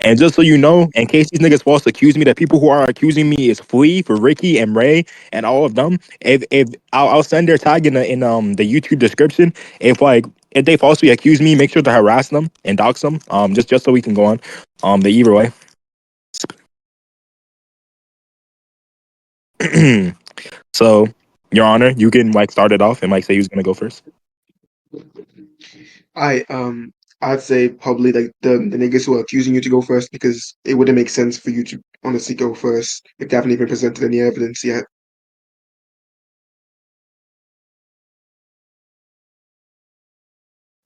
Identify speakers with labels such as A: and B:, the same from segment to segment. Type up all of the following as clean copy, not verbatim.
A: And just so you know, in case these niggas false accuse me, the people who are accusing me is Flea for Ricky and Ray and all of them. If I'll send their tag in the YouTube description. If they falsely accuse me, make sure to harass them and dox them. Just so we can go on. The either way. So, Your Honor, you can like start it off and like say who's gonna go first.
B: I'd say probably like the niggas who are accusing you to go first because it wouldn't make sense for you to honestly go first if they haven't even presented any evidence yet.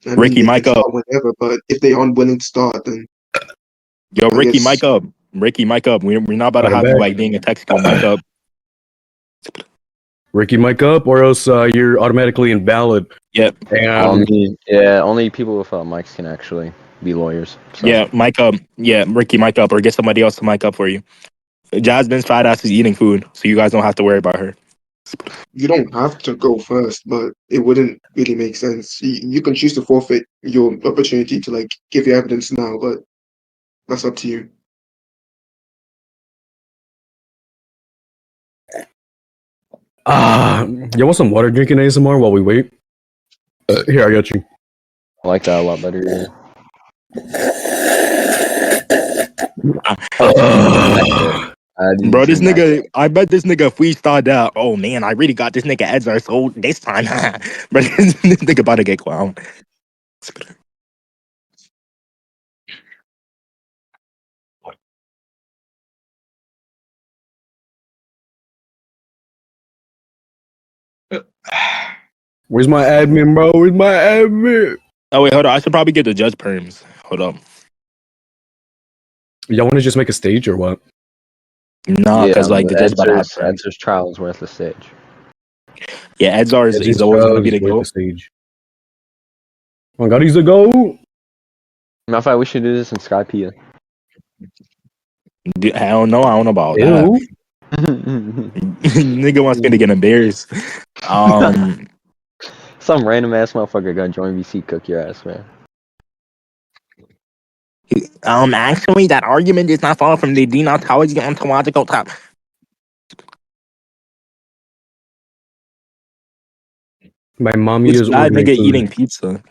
B: I mean,
A: Ricky,
B: they can
A: mic up.
B: start whenever, but if they aren't willing to start, then
A: Yo,
B: I
A: Ricky,
B: guess
A: mic up. Ricky, mic up. We're not about to
C: I'm
A: have you
C: back.
A: like being a text go mic up.
C: Ricky, mic up, or else you're automatically invalid.
A: Yep.
D: Only people with mics can actually be lawyers. So.
A: Yeah, mic up. Yeah, Ricky, mic up, or get somebody else to mic up for you. Jasmine's fat ass is eating food, so you guys don't have to worry about her.
B: you don't have to go first, but it wouldn't really make sense. You can choose to forfeit your opportunity to like give your evidence now, but that's up to you.
C: You want some water drinking ASMR while we wait? Here, I got you.
D: I like that a lot better.
A: Bro, this nigga, I bet this nigga freestyled out. Oh man, I really got this nigga Edzar sold this time. Bro, this nigga about to get clown.
C: Where's my admin, bro? Where's my admin?
A: Oh wait, hold on. I should probably get the judge perms. Hold up.
C: Y'all want to just make a stage or what?
A: Nah, because like the judge about to have perms.
D: Edzar's trial is worth the stage.
A: Yeah, Edzar is always gonna be the goat.
C: Stage. Oh God, he's the goat.
D: Matter of fact, we should do this in Skype.
A: Hell no, I don't know about that. Nigga wants me to get embarrassed.
D: Some random ass motherfucker gonna join VC, cook your ass, man.
A: Actually, that argument is not far from the deontology ontological top.
C: My mommy
A: It's
C: is
A: bad
C: ordering
A: nigga
C: food.
A: eating pizza.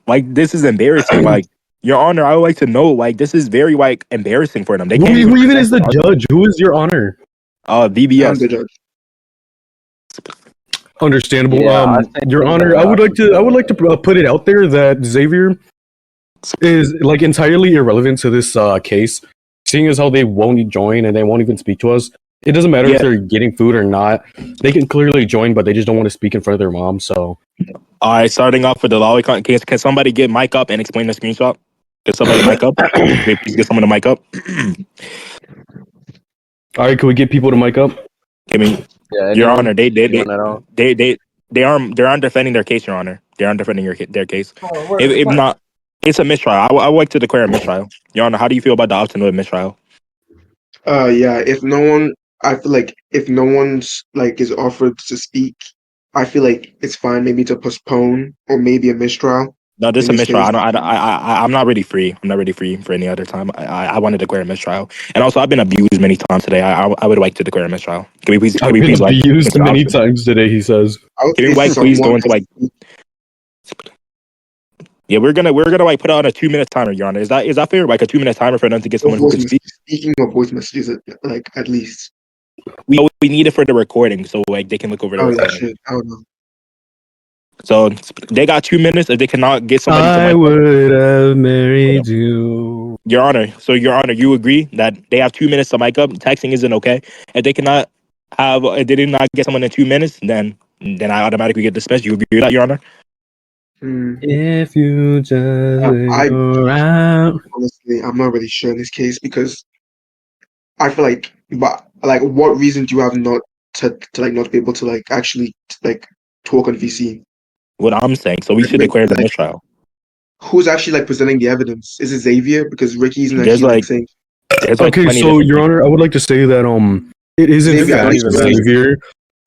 A: Like this is embarrassing. Like Your Honor, I would like to know. Like this is very like embarrassing for them. They can't.
C: Who even is the judge? Who is Your Honor?
A: VBS.
B: I'm the judge.
C: Understandable.
D: Yeah,
C: Your Honor, I would like to put it out there that Xavier is like entirely irrelevant to this case, seeing as how they won't join and they won't even speak to us. It doesn't matter if they're getting food or not. They can clearly join, but they just don't want to speak in front of their mom. So,
A: all right, starting off with the lolicon case. Can somebody get mic up and explain the screenshot? Can somebody mic up? Please get someone to mic up.
C: All right, can we get people to mic up?
A: Give me, Your Honor. They aren't defending their case, Your Honor. They aren't defending their case. If not, it's a mistrial. I would like to declare a mistrial. Your Honor, how do you feel about the option of a mistrial?
B: Yeah. I feel like if no one's like is offered to speak, I feel like it's fine maybe to postpone or maybe a mistrial.
A: No, this is a
B: In this
A: mistrial.
B: case.
A: I'm not really free. I'm not really free for any other time. I want to declare a mistrial. And also, I've been abused many times today. I would like to declare a mistrial. Can we please?
C: I've been abused many times today. He says.
A: Can we please go into like? Yeah, we're gonna like put on a 2-minute timer, Your Honor. Is that fair? Like a 2-minute timer for them to get someone who can speak.
B: Speaking of voice messages, like at least
A: we need it for the recording, so like they can look over the recording.
B: Shit. I don't know.
A: So they got 2 minutes. If they cannot get somebody,
C: I would have married you,
A: Your Honor. So Your Honor, you agree that they have 2 minutes to mic up. Texting isn't okay. If they did not get someone in 2 minutes, then I automatically get dismissed. You agree with that, Your Honor?
C: If you just around.
B: Honestly, I'm not really sure in this case because I feel like, but like, what reason do you have not to like not be able to like actually like talk on VC?
A: What I'm saying, so we should declare the mistrial.
B: Who's actually like presenting the evidence? Is it Xavier? Because Ricky's not
A: There's
B: actually
A: like
B: saying.
C: Okay, so Your Honor, I would like to say that it isn't Xavier.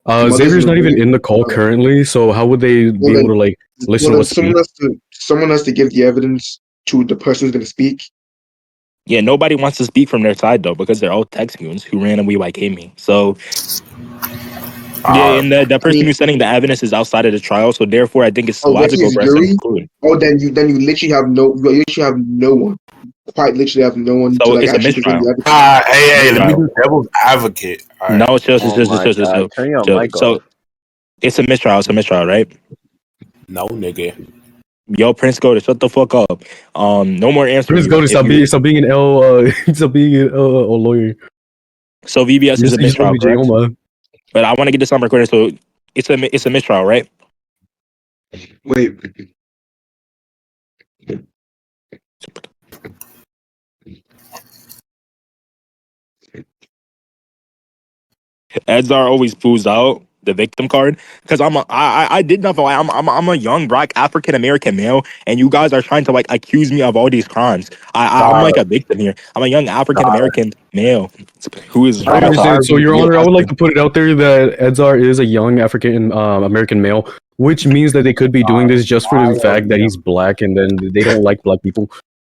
C: Xavier's not even in the call currently, so how would they be able to like listen to what's
B: someone has to give the evidence to the person who's going to speak.
A: Yeah, nobody wants to speak from their side though because they're all text goons who randomly like hate me. So yeah, and the
B: I
A: person
B: mean,
A: who's sending the evidence is outside of the trial, so therefore I think it's
B: oh, Ricky
A: logical
B: is
A: for us to
B: Yuri.
A: include.
B: Oh, then you literally have no one. Quite literally have no one to
A: So
B: like
A: it's a
B: actually present
A: mistrial.
B: the evidence.
E: Hey, let me
A: Mistrial.
E: do devil's advocate. All right.
A: No, chill, chill,
D: Oh
A: chill, chill,
D: my
A: chill, chill, chill.
D: god, turn your
A: chill.
D: mic
A: So
D: off.
A: it's a mistrial. It's a mistrial, right?
E: No, nigga.
A: Yo, Prince Goda, shut the fuck up. No more answering
C: Prince,
A: you.
C: go to
A: If you
C: stop being an L. Stop being an a lawyer.
A: so VBS is a
C: You're supposed to
A: mistrial,
C: be J
A: correct?
C: Oma.
A: But I want to get this on recording. So it's a mistrial, right?
B: Wait,
A: Edzar always pulls out the victim card because I did nothing. I'm a young black African American male, and you guys are trying to like accuse me of all these crimes. I'm like
E: Sorry.
A: a victim here. I'm a young African American male who is
C: I understand. So,
A: traumatized.
C: Your Honor, I would like
A: Asking.
C: to put it out there that Edzar is a young African American male, which means that they could be doing this just for the fact that he's black and then they don't like black people.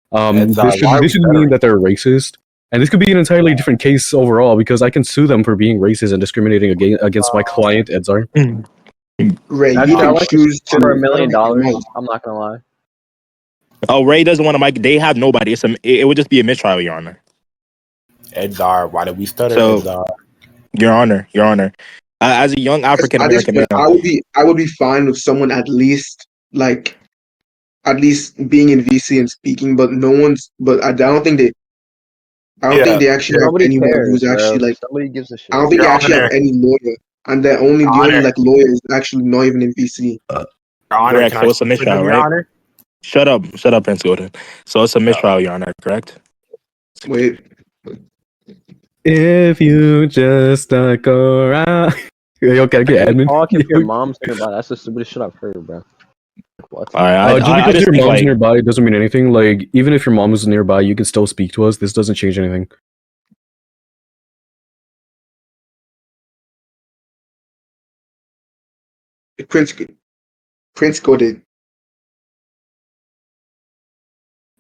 E: Why are
C: This
E: we
C: should mean that they're racist. And this could be an entirely different case overall because I can sue them for being racist and discriminating against my client, Edzar.
B: Ray, you
D: Actually, I
B: can
D: like to
B: choose to.
D: for $1
B: I don't
D: million.
B: think you might.
D: I'm not gonna lie.
A: Oh, Ray doesn't want to mic. They have nobody. It would just be a mistrial, Your Honor.
E: Edzar? Why did we stutter,
A: So,
E: Edzar?
A: Your Honor, as a young African
B: At this
A: American
B: point,
A: male,
B: I would be fine with someone at least being in VC and speaking, but no one's. But I don't think
E: Yeah,
B: they actually have
D: Nobody
B: anyone
D: cares,
B: who's actually
D: bro.
B: like.
D: Somebody gives a
B: I don't
D: shit.
B: think
E: Your
B: they actually have
E: Honor,
B: any lawyer, and
E: Your
B: the only
E: Honor,
B: like lawyer is actually not even in VC.
E: Your Honor.
A: correct.
E: Can I
A: So it's a
E: speak for them,
A: mistrial,
E: Your
A: right?
E: Honor?
A: Shut up, Prince Golden. So it's a mistrial, Your Honor, correct?
B: Wait,
C: If you just stuck around. Yo, can I get
D: You
C: admin?
D: talk if your mom's nearby. That's the stupidest shit I've heard, bro. Like, what?
A: All right,
C: Just
A: I
C: because
A: just
C: your
A: think
C: mom's
A: like
C: nearby doesn't mean anything. Like, even if your mom is nearby, you can still speak to us. This doesn't change anything.
B: Prince Prince coded.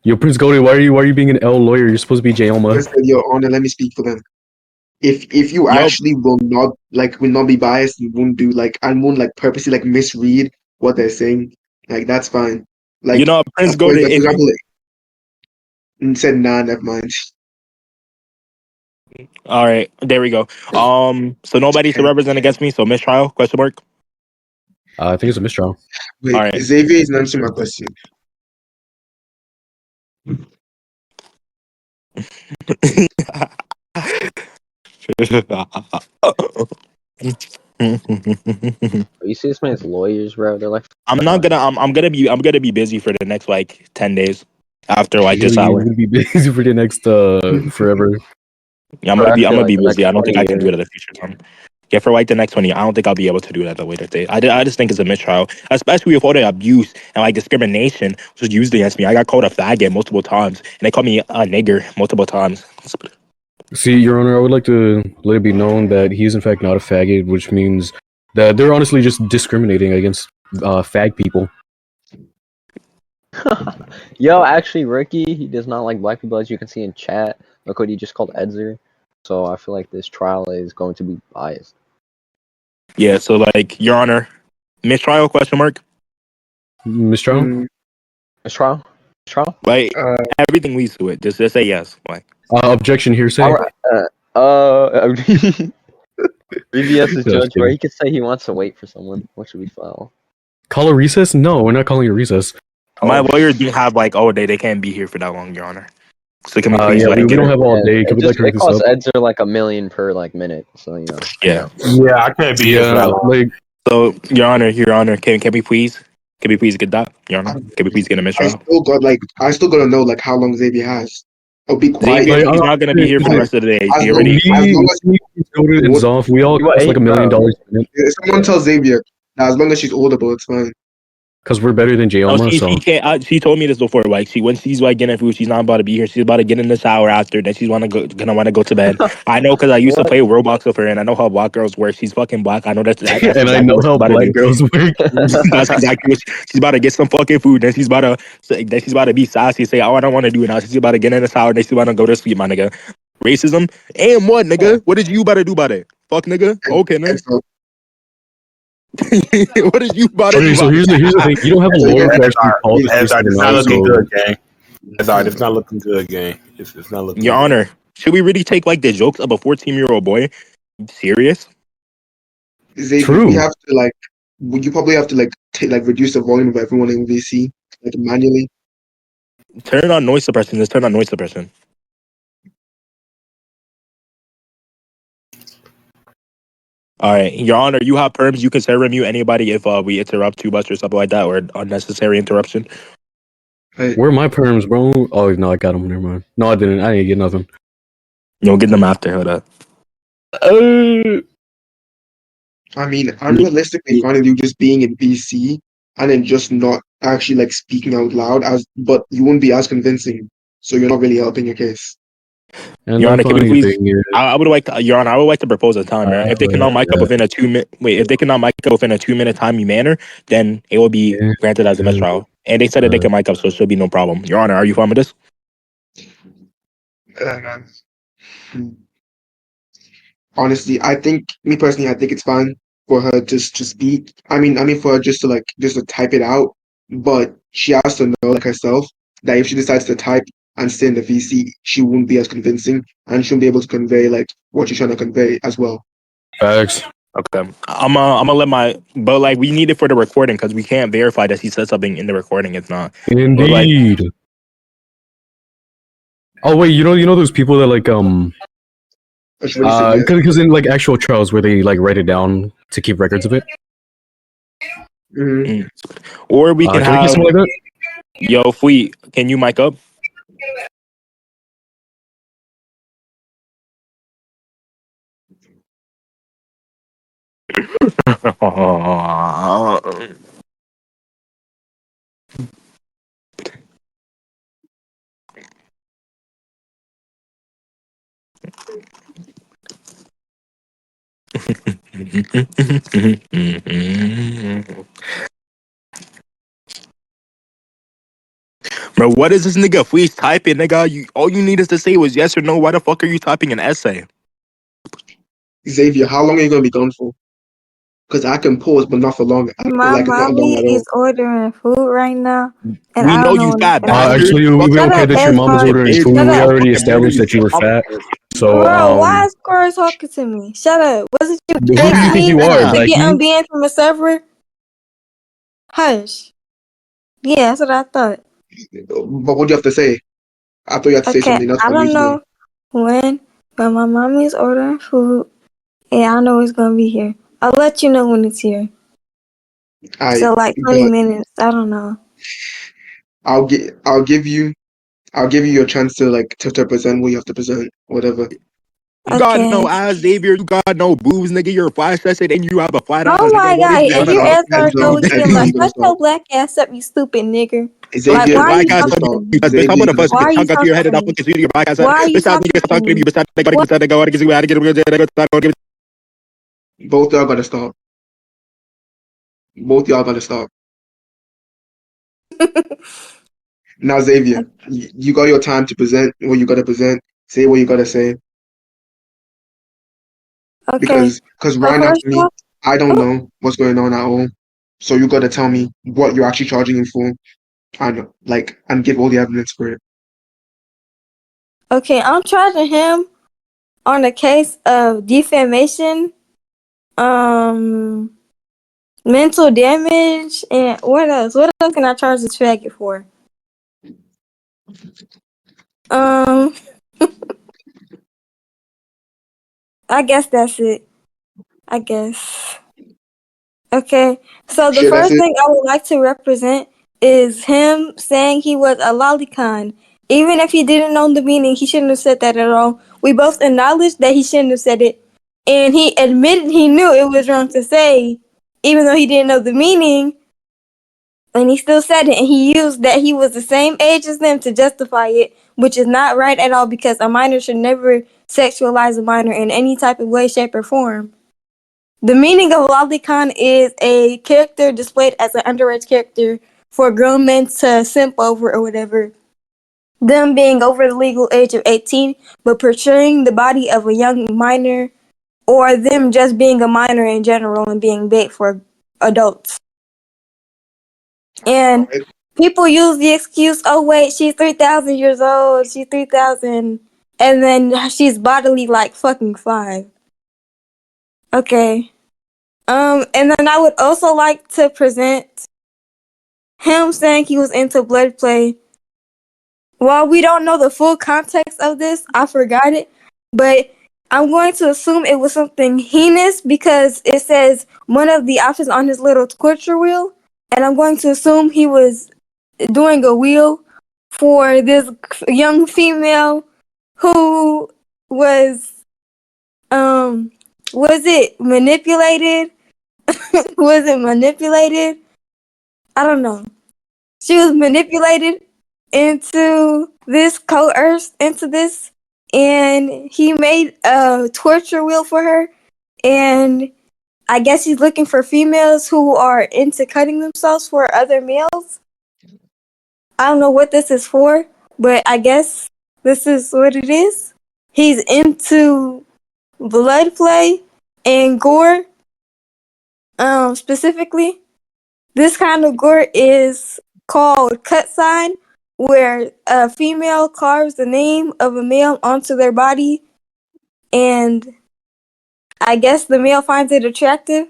C: Yo, Prince Goldie, why are you being an L lawyer? You're supposed to be J Oma.
B: Prince said, "Your Honor, let me speak for them. If you
A: yo,
B: actually will not be biased and won't like purposely like misread what they're saying, like that's fine.
A: you
B: Like
A: know, Prince Golden.
B: for
A: If
B: example, and said nah, never mind.
A: all right, there we go. So nobody to
B: Okay.
A: represent against me. So mistrial? Question mark.
C: I think it's a mistrial.
A: All
B: Wait,
A: right.
B: Xavier is answering my question.
D: You see this man's lawyers, bro. They're like,
A: I'm not gonna. I'm gonna be busy for the next like 10 days after like this
C: He's
A: hour.
C: gonna be busy for the next forever.
A: Yeah, I'm
D: after
A: gonna
D: like
A: be
D: the next
A: busy. I don't think
D: 20
A: I can do it
D: years.
A: at a future time. Yeah, for like the next 20, I don't think I'll be able to do it at a later date. I just think it's a mistrial, especially with all the abuse and like discrimination which was used against me. I got called a faggot multiple times, and they called me a nigger multiple times.
C: See, Your Honor, I would like to let it be known that he is in fact not a faggot, which means that they're honestly just discriminating against fag people.
D: Yo, actually, Ricky, he does not like black people, as you can see in chat. Look what he just called Edzer. So I feel like this trial is going to be biased.
A: Yeah, so like, Your Honor, mistrial? Question mark.
C: Mistrial?
B: Mm,
D: This trial? This trial?
A: Like
B: uh,
A: everything leads to it. Just say yes. Like
C: Objection hearsay.
D: All right. BBS is
C: No, just
D: judge, bro.
C: kidding.
D: He could say he wants to wait for someone. What should we file?
C: Call a recess? No, we're not calling a recess.
A: my
D: Oh,
A: lawyers do have like all day. They can't be here for that long, Your Honor. So can we please
C: Yeah,
A: like
C: we
A: get
C: don't
A: it?
C: have all
D: and
C: day. Could we like wrap
D: it
C: this
D: costs
C: up?
D: Edzer like $1 million per like minute. So
A: Yeah.
E: Yeah, I can't be here for that
C: Yeah,
E: long.
C: like
A: So Your Honor, can we please get that, Your Honor? Can we please get a mistrial?
B: I still gotta know like how long Xavier has. I'll be quiet
A: Xavier,
B: if
A: he's not gonna be here for the
B: as,
A: rest of the day.
B: as
A: He
B: long
A: already.
B: as
C: me,
B: long as
C: me, Jordan, and
B: what,
C: Zoff, we all
D: You
C: cost like $1 million
D: bro.
C: a minute.
B: if someone tells Xavier that as long as she's audible, it's fine.
C: because we're better than
A: No,
C: Jayoma.
A: she
C: So
A: can't. She told me this before. Like when she's like getting food, she's not about to be here. She's about to get in the shower after. Then she's gonna want to go to bed. I know because I used to
D: What?
A: play Roblox with her, and I know how black girls work. She's fucking black. I know that's
C: and I
A: exactly
C: know
A: what she's
C: how
A: about to
C: black
A: do.
C: girls work.
A: That's exactly what she's about to get some fucking food. Then she's about to be sassy. Say, oh, I don't want to do it now. She's about to get in the shower. Then she's about to go to sleep, my nigga. Racism and what, nigga? What did you about to do about it? Fuck, nigga. Okay,
B: And
A: nigga.
B: so,
A: What did you about to do
C: Okay, so
A: about
C: here's the
A: it?
C: thing. You don't have a
B: so
C: lawyer
B: here's
C: who actually calls this
E: Ezdar,
C: person
E: it's not
C: out.
E: looking
C: So
E: good, gang. Ezdar, it's not looking good, gang. It's not looking
A: Your
E: good.
A: Honor, should we really take like the jokes of a 14-year-old boy serious?
B: Xavier, we
C: true.
B: have to like, you probably have to like reduce the volume of everyone in VC like manually.
A: Turn on noise suppression. Let's turn on noise suppression. All right, Your Honor, you have perms. You can say remute anybody if we interrupt too much or something like that, or unnecessary interruption.
B: Right?
C: Where are my perms, bro? Oh no, I got them. Never mind. No, I didn't. I didn't get nothing.
A: You'll get them after. Hold up.
B: I mean, I'm realistically fine with you just being in BC and then just not actually like speaking out loud but you wouldn't be as convincing. So you're not really helping your case.
C: And
A: Your
C: the
A: Honor, can we
C: funny
A: please?
C: thing is,
A: I would like to, Your Honor, I would like to propose a timer. If they cannot mic up within a 2 minute, wait, if they cannot mic up within a 2 minute timely manner, then it will be granted as a mistrial. And they said that they can mic up, so it should be no problem. Your Honor, are you fine with this?
B: Hmm. Honestly, I think me personally, I think it's fine for her just to speak. I mean for her just to type it out. But she has to know like herself that if she decides to type and stay in the VC, she won't be as convincing and she won't be able to convey like what she's trying to convey as well.
C: facts.
A: Okay, I'm gonna let but like we need it for the recording because we can't verify that he said something in the recording. If not, but like
C: Indeed. Oh wait, you know those people that like
B: I should really say yes.
C: because in like actual trials where they like write it down to keep records of it.
B: Mhm.
A: mm. Or we can
C: Can I get
A: have
C: something like that?
A: yo, Fleet, can you mic up? Bro, what is this nigga Fleet typing, nigga? All you need is to say was yes or no. Why the fuck are you typing an essay?
B: Xavier, how long are you gonna be gone for? Because I can pause, but not for long.
F: My
B: Like not long
F: mommy
B: at
F: is
B: all.
F: ordering food right now, and
A: We
F: I
A: know
F: don't know
A: you
F: when it's
A: fat
F: gonna be.
A: bastard.
C: Actually,
A: Fuck
C: we
F: Shut
C: don't care
F: up,
C: that your mom is
F: Esmar.
C: ordering
A: bitch.
C: food.
F: Shut
C: We
F: up.
C: already
A: Fucking murder
C: established
A: you.
C: that you were fat. So
F: Bro, why is Corey talking to me? Shut up. Was it you
C: who do
F: text
C: you think
F: me
C: you are,
F: to get
C: Blackie?
F: unbanned from the server? Hush. Yeah, that's what I thought.
B: But what do you have to say? I thought you had to say
F: Okay,
B: something else
F: I don't
B: unreasonable.
F: know when, but my mommy's ordering food, and I know it's gonna be here. I'll let you know when it's here.
B: I
F: So like 20
B: but
F: minutes. I don't know.
B: I'll give you your chance to like to present what you have to present, whatever.
A: You got
F: Okay.
A: no ass, Xavier. You got no boobs, nigga. You're a flash session and you have a flat ass,
F: Oh
A: nigga.
F: my
A: What
F: god,
A: is you
B: And
F: if
A: trying to
F: your
B: so
A: talk
F: ass
A: to?
F: are so
B: and
F: weak,
B: so
F: like
B: you gotta
F: shut
B: stop.
F: your black ass up, you stupid nigger. Like
B: Xavier,
A: Your
F: why are
A: black
F: you
A: ass
B: gotta
A: on
F: talking
B: stop.
F: to
A: you.
F: me?
A: Bitch, I'm
B: Xavier,
A: gonna
B: you gotta
A: fuck
F: Why
A: your
F: are
B: stop.
F: you
A: tongue out to your
F: talking
A: head
F: to
A: and I'll
F: me?
A: fucking shoot your black ass.
F: Why are you
A: Bitch, I'm
F: talking
A: gonna
F: to
A: talk to
F: me?
A: you. Bitch,
B: Both y'all gotta stop. Both y'all gotta stop. Now, Xavier, you got your time to present what you gotta present. Say what you gotta say.
F: Okay.
B: Because
F: So
B: right now,
F: first
B: for me,
F: off,
B: I don't
F: oh,
B: know what's going on at all. So you gotta tell me what you're actually charging him for, and give all the evidence for it.
F: okay, I'm charging him on a case of defamation, um, mental damage, and what else? What else can I charge this faggot for? Um, I guess that's it. I guess. Okay. So the
B: Sure, that's
F: first
B: it.
F: thing I would like to represent is him saying he was a lolicon. Even if he didn't know the meaning, he shouldn't have said that at all. We both acknowledged that he shouldn't have said it. And he admitted he knew it was wrong to say, even though he didn't know the meaning. And he still said it, and he used that he was the same age as them to justify it, which is not right at all because a minor should never sexualize a minor in any type of way, shape, or form. The meaning of lolicon is a character displayed as an underage character for grown men to simp over or whatever. Them being over the legal age of 18, but portraying the body of a young minor, or them just being a minor in general and being bait for adults. And
B: Alright.
F: people use the excuse, oh wait, she's 3,000 years old, she's 3,000, and then she's bodily like fucking 5. Okay. And then I would also like to present him saying he was into blood play. While we don't know the full context of this, I forgot it, but I'm going to assume it was something heinous because it says one of the options on his little torture wheel, and I'm going to assume he was doing a wheel for this young female who was was it manipulated? Was it manipulated? I don't know. She was manipulated into this, coerced into this, and he made a torture wheel for her. And I guess he's looking for females who are into cutting themselves for other males. I don't know what this is for, but I guess this is what it is. He's into blood play and gore. Specifically, this kind of gore is called cut sign, where a female carves the name of a male onto their body, and I guess the male finds it attractive.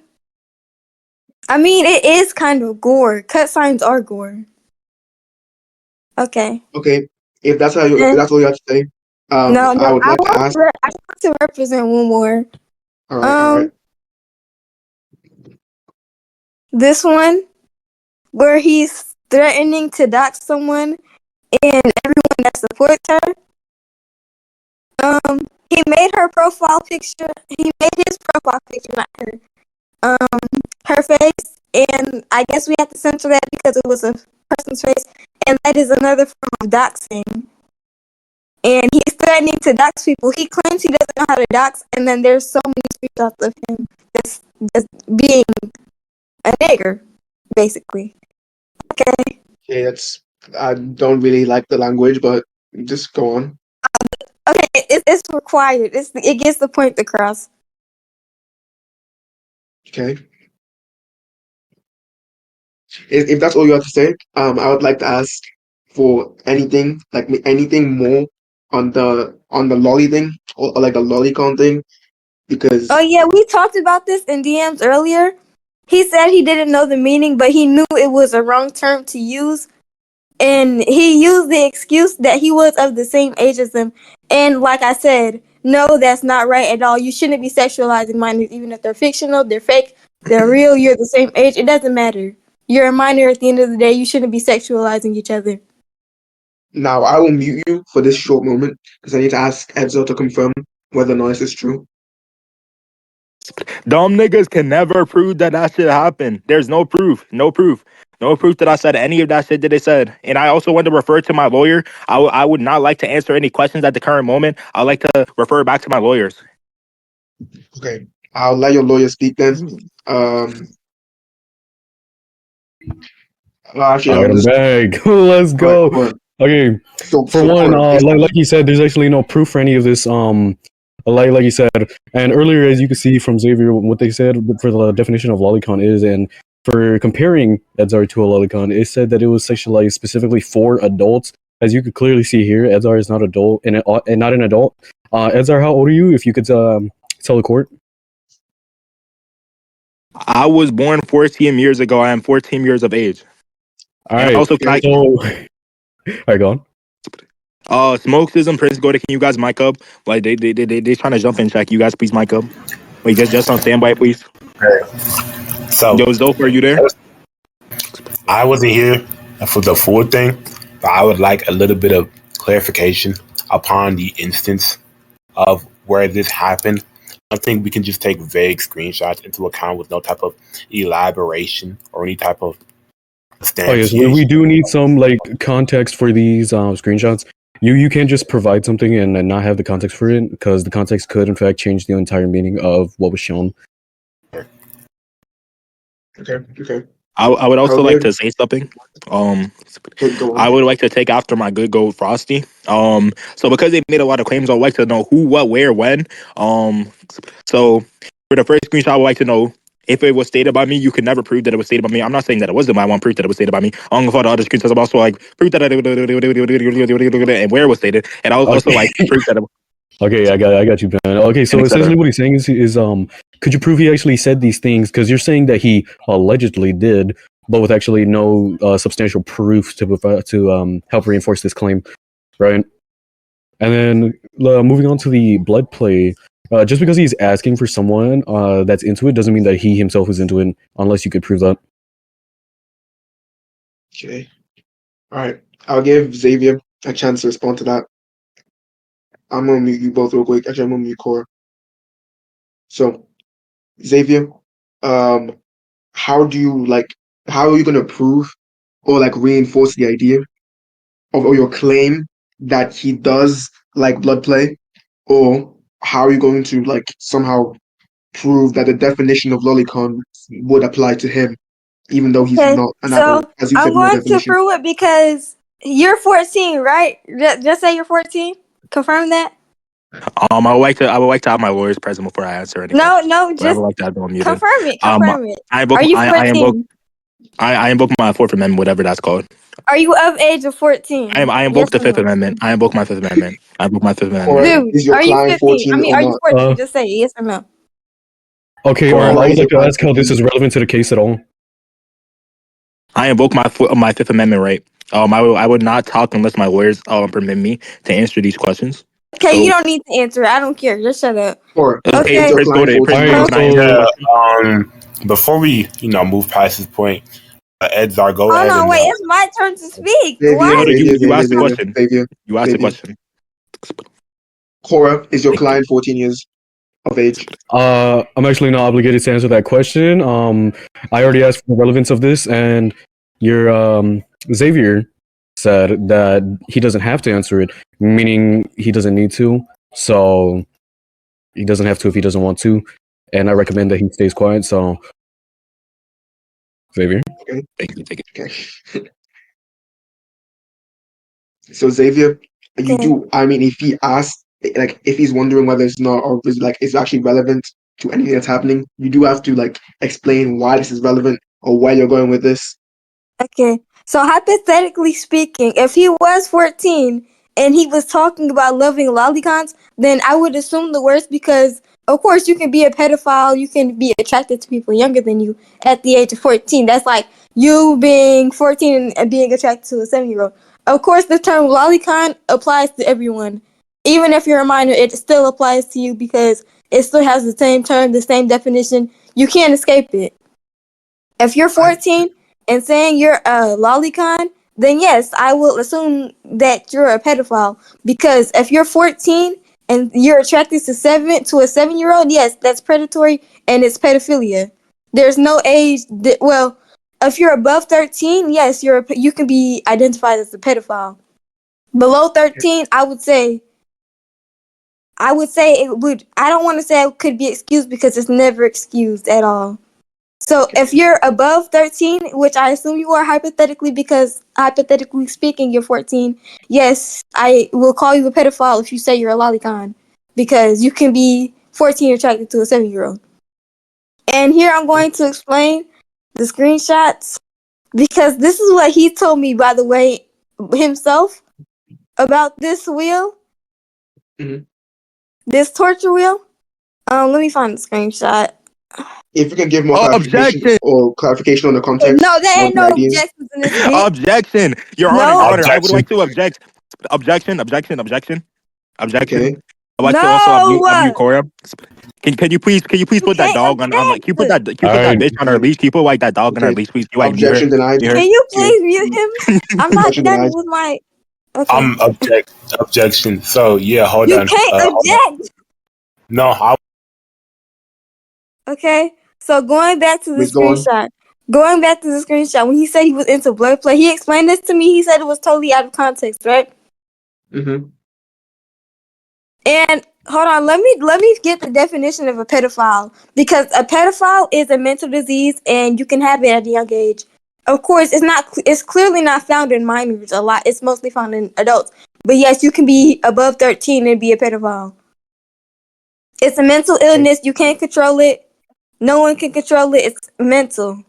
F: I mean, it is kind of gore. Cut signs are gore. Okay.
B: Okay. If that's if
F: And
B: that's all you have to say,
F: no,
B: I would
F: I
B: like to
F: want
B: ask.
F: I want to represent one more.
B: All right. All right.
F: This one where he's threatening to dox someone and everyone that supports her. He made her profile picture. He made his profile picture, not her. Her face, and I guess we have to censor that because it was a person's face, and that is another form of doxing. And he's threatening to dox people. He claims he doesn't know how to dox, and then there's so many screenshots of him just being a nigger, basically. Okay.
B: Okay. That's. I don't really like the language, but just go on.
F: Okay, it's required. It gets the point across.
B: Okay. If that's all you have to say, I would like to ask for anything, like anything more on the lolly thing or like the lolicon thing,
F: Oh
B: because
F: yeah, we talked about this in DMs earlier. He said he didn't know the meaning, but he knew it was a wrong term to use. And he used the excuse that he was of the same age as them. And like I said, no, that's not right at all. You shouldn't be sexualizing minors, even if they're fictional, they're fake, they're real, you're the same age. It doesn't matter. You're a minor at the end of the day. You shouldn't be sexualizing each other.
B: now I will mute you for this short moment because I need to ask Edzo to confirm whether or not this is true.
A: Dumb niggas can never prove that shit happened. There's no proof. No proof. No proof that I said any of that shit that they said. And I also want to refer to my lawyer. I would not like to answer any questions at the current moment. I'd like to refer back to my lawyers.
B: Okay, I'll let your lawyer speak then. Um, actually,
C: All right,
B: I'll
C: I'm
B: just
C: back. Let's
B: all right.
C: go.
B: All right.
C: Okay,
B: So,
C: for
B: so
C: one,
B: Cora,
C: like you said, there's actually no proof for any of this. Like you said, and earlier, as you can see from Xavier, what they said for the definition of lolicon is, and for comparing Edzar to a lolicon, it said that it was sexualized specifically for adults. As you could clearly see here, Edzar is not adult and not an adult. Edzar, how old are you? If you could tell the court.
A: I was born 14 years ago. I am 14 years of age.
C: All
A: And
C: right,
A: also, can
C: so all right, go on.
A: Smokesism, Prince Gordy, can you guys mic up? Like they trying to jump in check. You guys please mic up. Wait, just on standby, please.
E: So
A: Yo, Zof, are you there?
E: I wasn't here for the full thing, but I would like a little bit of clarification upon the instance of where this happened. I think we can just take vague screenshots into account with no type of elaboration or any type of
C: Oh yes, we do need some like context for these screenshots. You can't just provide something and then not have the context for it, because the context could in fact change the entire meaning of what was shown.
B: Okay.
A: I would also
B: I'll
A: like
B: give.
A: to say something. Um,
B: Go
A: I
B: on.
A: would like to take after my good gold Frosty. So because they made a lot of claims, I would like to know who, what, where, when. So for the first screenshot, I would like to know if it was stated by me. You could never prove that it was stated by me. I'm not saying that it wasn't. I want proof that it was stated by me. For the other screenshots, I'm also like proof that and where it was stated, and I was also like proof that.
C: Okay, I got you, Ben. Okay, so essentially what he's saying is could you prove he actually said these things? Because you're saying that he allegedly did, but with actually no substantial proof to help reinforce this claim, right? And then moving on to the blood play, just because he's asking for someone that's into it doesn't mean that he himself is into it, unless you could prove that.
B: Okay. All right. I'll give Xavier a chance to respond to that. I'm gonna mute you both real quick. Actually, I'm gonna mute Cora. So, Xavier, um, how do you like? How are you gonna prove or like reinforce the idea of or your claim that he does like blood play, or how are you going to like somehow prove that the definition of lolicon would apply to him, even though he's
F: Okay,
B: not an
F: so
B: adult, as you
F: I'm
B: said in your
F: going to
B: definition?
F: prove it because you're 14, right? Just say you're 14. Confirm that.
A: I would like to have my lawyers present before I answer any
F: No,
A: questions.
F: no,
A: But I would
F: just
A: like to have them muted.
F: confirm it.
A: Um,
F: Confirm it.
A: I invoke
F: Are you
A: I
F: 14?
A: I invoke my Fourth Amendment, whatever that's called.
F: Are you of age of 14?
A: I
F: Yes
A: invoke the
F: or
A: Fifth
F: no?
A: Amendment. I invoke my Fifth Amendment. I invoke my Fifth
B: Cora,
A: Amendment.
F: Dude,
B: is your
F: are you
B: client
F: 15? I
B: 14
F: mean,
B: or
F: are you
B: not?
F: 14? Just say yes or no.
C: Okay,
A: Cora,
C: I
B: Cora,
C: would
B: is
C: like
B: your
C: to
B: client
C: ask how this
B: 14?
C: is relevant to the case at all.
A: I invoke my Fifth Amendment right. I would not talk unless my lawyers permit me to answer these questions.
F: Okay,
A: So
F: you don't need to answer it. I don't care. Just shut up.
B: Cora,
A: okay,
B: is
F: Okay.
B: your
A: Prince
B: client
A: Gordon, Prince
B: 14 or
C: Alright,
A: Gordon,
B: not?
A: can I answer the
C: so
A: question?
E: Before we move past this point, Edzar, go
F: Oh
E: ahead
F: no,
E: and
F: wait, it's my turn to speak.
A: Wait,
B: Xavier,
F: Why?
A: hold on.
B: Xavier,
A: You
B: Xavier,
A: asked the
B: Xavier,
A: question.
B: Xavier,
A: You asked the
B: Xavier.
A: question.
B: Cora, is your
A: Thank you.
B: client 14 years of age?
C: I'm actually not obligated to answer that question. I already asked for the relevance of this, and your Xavier said that he doesn't have to answer it, meaning he doesn't need to. So he doesn't have to if he doesn't want to, and I recommend that he stays quiet. So Xavier.
B: Okay.
A: Thank you. Take it.
B: Okay. So Xavier, you
F: Okay.
B: do. I mean, if he asks, like, if he's wondering whether it's not or is like it's actually relevant to anything that's happening, you do have to like explain why this is relevant or where you're going with this.
F: Okay. So hypothetically speaking, if he was 14 and he was talking about loving lolicons, then I would assume the worst because of course you can be a pedophile, you can be attracted to people younger than you at the age of 14. That's like you being 14 and being attracted to a 7-year-old. Of course the term lolicon applies to everyone. Even if you're a minor, it still applies to you because it still has the same term, the same definition. You can't escape it. If you're
B: I
F: 14 and saying you're a lolicon, then yes, I will assume that you're a pedophile. Because if you're 14 and you're attracted to a 7-year-old, yes, that's predatory and it's pedophilia. There's no age. Well, if you're above 13, yes, you can be identified as a pedophile. Below 13, I would say it would. I don't want to say it could be excused because it's never excused at all. So if you're above 13, which I assume you are hypothetically because hypothetically speaking, you're 14, yes, I will call you a pedophile if you say you're a lolicon because you can be 14 attracted to a 7-year-old. And here I'm going to explain the screenshots because this is what he told me, by the way, himself about this wheel,
B: Mhm.
F: this torture wheel. Let me find the screenshot.
B: If you can give more clarification
A: Objection!
B: or clarification on the context
F: No, there
B: more
F: ain't
B: than
F: no
B: the idea.
F: objections in this bitch.
A: Objection! Your
F: No,
A: Honor, I would
E: objection.
A: like to object. Objection.
F: no.
A: I'd like to also unmute Cora. Can you please
F: You
A: put that
F: can't
A: dog on like
F: object.
A: can you
C: All
A: put that
C: right,
A: bitch on her leash? Can you put like that dog on her
B: Okay.
A: leash, please? Can you like mute her?
B: Objection denied.
A: Mute her.
F: Can you
B: Okay.
F: please mute him? I'm not
B: Objection
F: done
B: denied.
F: with my. Okay.
E: Objection. So yeah, hold
F: You
E: on.
F: can't
E: Hold on.
F: object.
E: No,
F: Okay. So going back to the
B: Please go on.
F: screenshot. Going back to the screenshot, when he said he was into blood play, he explained this to me. He said it was totally out of context, right?
B: Mm-hmm.
F: And hold on, let me get the definition of a pedophile, because a pedophile is a mental disease and you can have it at a young age. Of course, it's clearly not found in minors a lot. It's mostly found in adults. But yes, you can be above 13 and be a pedophile. It's a mental illness. You can't control it. No one can control it. It's mental.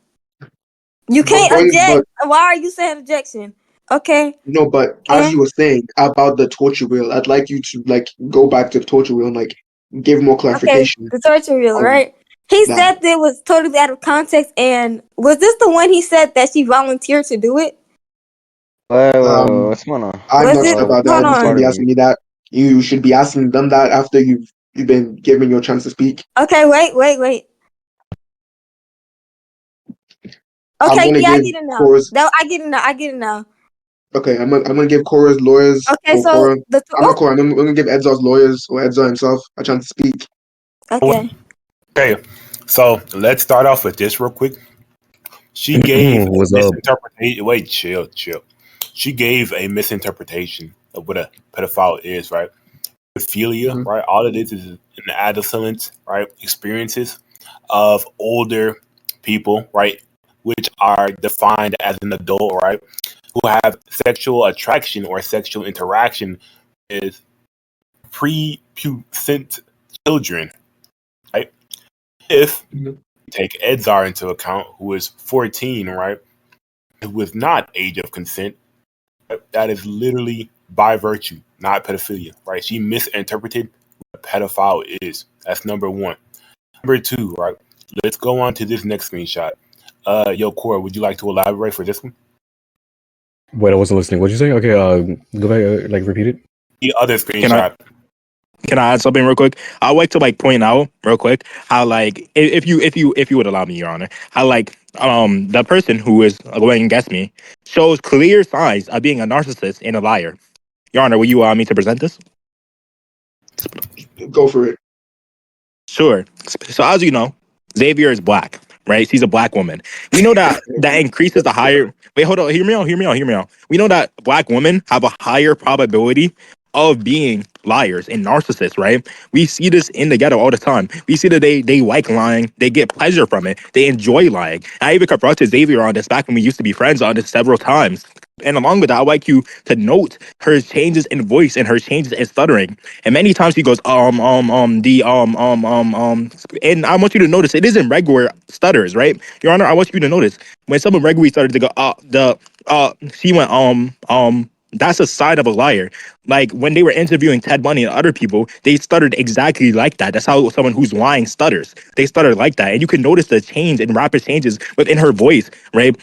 F: You
B: But
F: can't
B: going,
F: object.
B: but
F: Why are you saying objection? Okay.
B: no, but as
F: Okay.
B: you were saying about the torture wheel, I'd like you to like go back to the torture wheel and like give more
F: Okay.
B: clarification
F: The torture wheel,
B: on
F: right? He
B: that.
F: said that it was totally out of context. And was this the one he said that she volunteered to do it?
B: Um,
D: What's going on?
B: I'm
F: Was
B: not
F: it?
B: sure about
F: Hold
B: that. You
D: What
B: can't
D: part
F: on.
B: be
D: of you?
B: asking me that. You should be asking them that after you've been given your chance to speak.
F: Okay. Wait.
B: I'm
F: Okay.
B: gonna
F: Yeah, I
B: give
F: get it now.
B: Cora's
F: No, I get it now.
B: okay. I'm gonna give Cora's lawyers
F: Okay.
B: or
F: So
B: Cora.
F: the
B: I'm not Cora. I'm gonna give Edzard's lawyers or Edzard himself a chance to speak.
F: okay.
E: Okay, so let's start off with this real quick. She gave a
C: What's up?
E: misinterpretation. Wait, chill. She gave a misinterpretation of what a pedophile is, right? Pedophilia,
B: Hmm.
E: right? All it is an adolescent, right? Experiences of older people, right? Which are defined as an adult, right? Who have sexual attraction or sexual interaction with prepubescent children, right? If
B: Hmm.
E: take Edzar into account, who is 14, right? Who is not age of consent, that is literally by virtue, not pedophilia, right? She misinterpreted what a pedophile is. That's number one. Number two, right? Let's go on to this next screenshot. Yo, Cora, would you like to elaborate for this one?
C: Wait, I wasn't listening. What'd you say? Okay, go back. Like, repeat it.
E: The other
A: Can I
E: screenshot.
A: can I add something real quick? I would like to like point out real quick how like if you would allow me, Your Honor, how like the person who is going against me shows clear signs of being a narcissist and a liar. Your Honor, will you allow me to present this?
B: Go for it.
A: Sure. So as you know, Xavier is black, right? She's a black woman. We know that that increases the higher. Wait, hold on. Hear me out. We know that black women have a higher probability of being liars and narcissists, right? We see this in the ghetto all the time. We see that they like lying. They get pleasure from it. They enjoy lying. I even confronted Xavier on this back when we used to be friends on this several times. And along with that, I'd like you to note her changes in voice and her changes in stuttering. And many times he goes, and I want you to notice it isn't regular stutters, right? Your Honor, I want you to notice when someone regularly started to go, she went, that's a sign of a liar. Like when they were interviewing Ted Bundy and other people, they stuttered exactly like that. That's how someone who's lying stutters. They stutter like that. And you can notice the change and rapid changes within her voice, right?